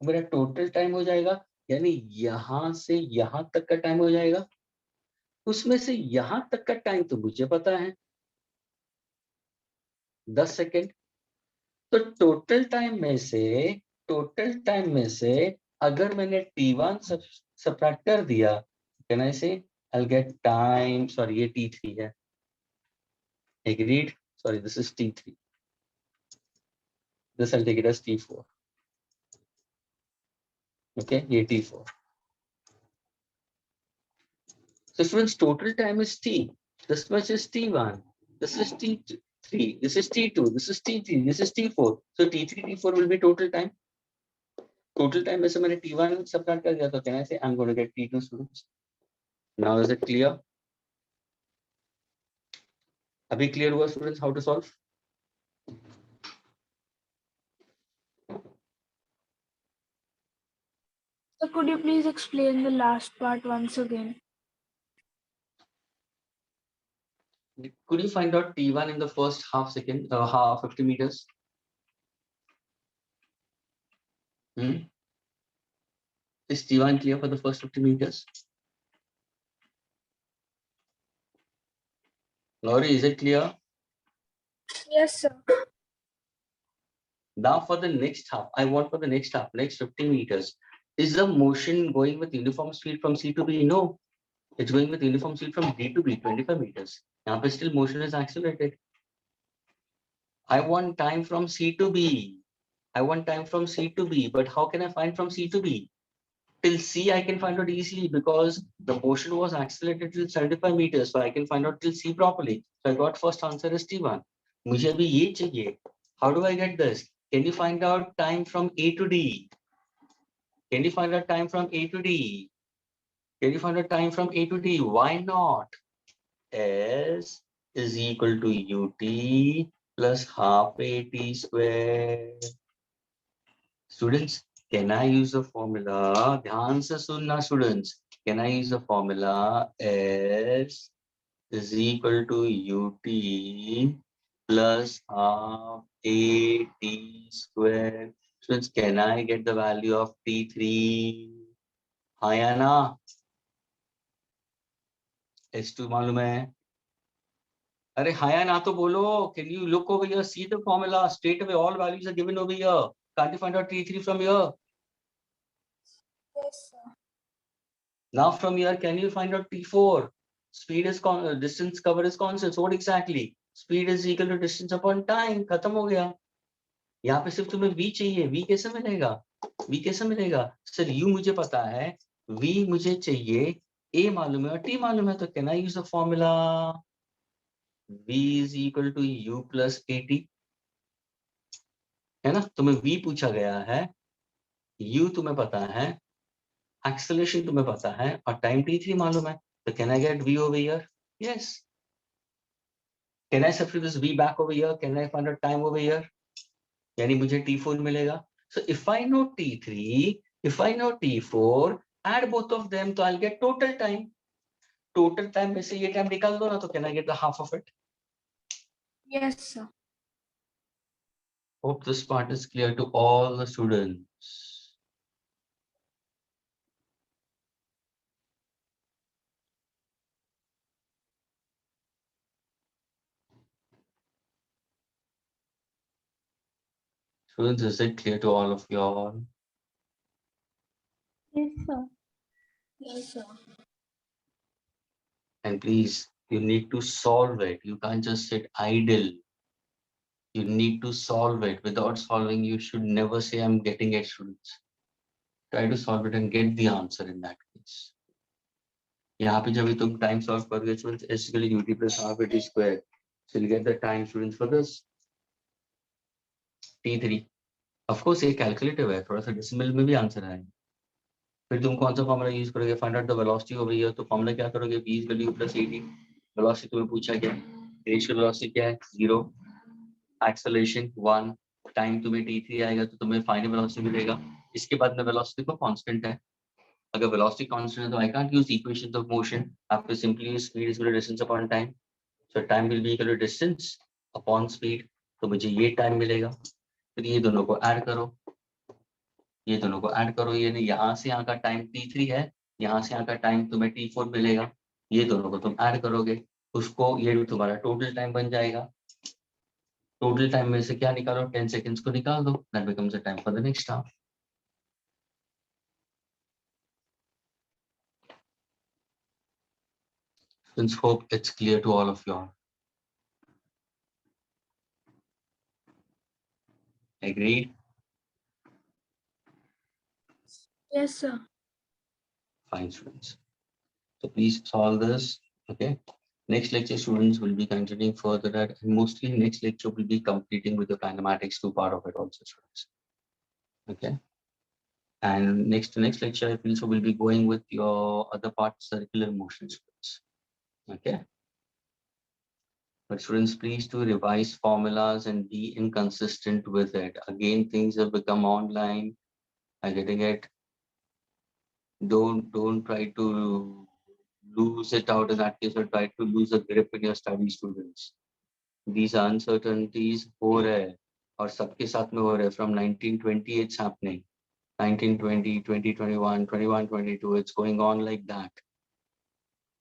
मेरा टोटल टाइम हो जाएगा, यानी यहां से यहां तक का टाइम हो जाएगा। उसमें से यहां तक का टाइम तो मुझे पता है 10 सेकेंड, तो टोटल टाइम में से अगर मैंने T1 सब्ट्रैक्ट कर दिया, कैन आई से I'll get टाइम, सॉरी ये T3 है, agreed, sorry this is T3, this I'll take it as T4, okay, ये T4. So students, total time is T, this much is T1, this is T3, this is T2, this is T3, this is T4, so T3 T4 will be total time. Total time में से मैंने T1 subtract कर दिया तो can I से I'm going to get T2 students. Now is it clear? अभी clear हुआ students how to solve? So could you please explain the last part once again? Could you find out T1 in the first half second, half 50 meters? Is T1 clear for the first 50 meters? Laurie, is it clear? Yes, sir. Now for the next half, I want for the next half, next 50 meters. Is the motion going with uniform speed from C to B? No, it's going with uniform speed from D to B, 25 meters. Now but still motion is accelerated. I want time from C to B. But how can I find from C to B? Till C I can find out easily because the motion was accelerated till 75 meters, so I can find out till C properly. So I got first answer is T1. मुझे अभी ये चाहिए. How do I get this? Can you find out time from A to D? Can you find out time from A to D? Why not? S is equal to UT plus half AT square. Students, can I use the formula? ध्यान से सुनना students. Can I use the formula S is equal to UT plus half AT square? Students, can I get the value of T3? हाँ या ना? S2 मालूम है? अरे हाँ या ना तो बोलो. Can you look over here, see the formula straight away? All values are given over here. Can't you find out T3 from here? Yes, sir. Now from here, can you find out T4? Speed is distance covered is constant. So what exactly? Speed is equal to distance upon time. खत्म हो गया. यहाँ पे सिर्फ तुम्हें V चाहिए. V कैसे मिलेगा? सर U मुझे पता है, V मुझे चाहिए, A मालूम है और T मालूम है, तो can I use the formula? V is equal to U plus AT. है ना? तुम्हें V पूछा गया है, U तुम्हें पता है, acceleration तुम्हें पता है और time T3 मालूम है, तो can I get V over here? Yes. Can I substitute this V back over here? Can I find out time over here? यानी मुझे T4 मिलेगा. So if I know T3, if I know T4, add both of them, तो I'll get total time. Total time में से ये time निकाल दो ना, तो can I get the half of it? Yes, sir. Hope this part is clear to all the students. Students, is it clear to all of you all? Yes, sir. Yes, sir. And please, you need to solve it. You can't just sit idle. You need to solve it. Without solving, you should never say, I'm getting it, students. Try to solve it and get the answer in that case. यहाँ पे जब भी तुम time solve करोगे, students, s equal to ut plus half at square. So you'll get the time, students, for this. T3. Of course, ये calculative है. थोड़ा सा decimal में भी answer आएगा. फिर तुम कौन सा फॉर्मूला यूज करोगे? Find out the velocity over here. तो फॉर्मूला क्या करोगे? v is equal two plus 80. Velocity तुम्हें पूछा क्या? इनिशियल वेलोसिटी क्या है? 0. एक्सेलरेशन 1. टाइम तुम्हें t3 आएगा तो तुम्हें फाइनल वेलोसिटी मिलेगा. इसके बाद में वेलोसिटी को कांस्टेंट है. अगर वेलोसिटी कांस्टेंट है तो I can't use equations of motion. आपको simply use speed is equal to distance upon time. So time will be equal to distance upon speed. तो मुझे ये टाइम मिलेगा. फिर ये दोनों को ऐड करो. ये दोनों को ऐड करो. ये नहीं, यहाँ से यहाँ का टाइम t3 है, यहाँ से यहाँ का टाइम तुम्हें t4 मिलेगा. ये दोनों को तुम ऐड करोगे, उसको ये तुम्हारा टोटल टाइम बन जाएगा. टोटल टाइम में से क्या निकालो? 10 सेकेंड्स को निकाल दो. That becomes the time for the next half. Students, hope it's clear to all of you all. Agreed? Yes, sir. Fine, students. So please solve this. Okay. Next lecture, students will be continuing further that, and mostly next lecture will be completing with the kinematics 2 part of it also, students. Okay. And next lecture, I feel so we'll be going with your other part, circular motion, students. Okay. But students, please do revise formulas and be inconsistent with it. Again, things have become online. I'm getting it. Don't try to lose it out in that case, or try to lose a grip in your study, students. These uncertainties हो रहे हैं और सबके साथ में हो रहे हैं. From 1920 it's happening. 1920, 2021, 21, 22, it's going on like that.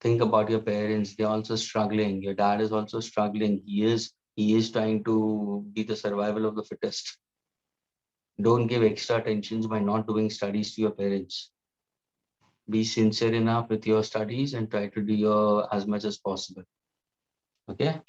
Think about your parents. They're also struggling. Your dad is also struggling. He is trying to be the survival of the fittest. Don't give extra attentions by not doing studies to your parents. Be sincere enough with your studies and try to do your as much as possible. Okay.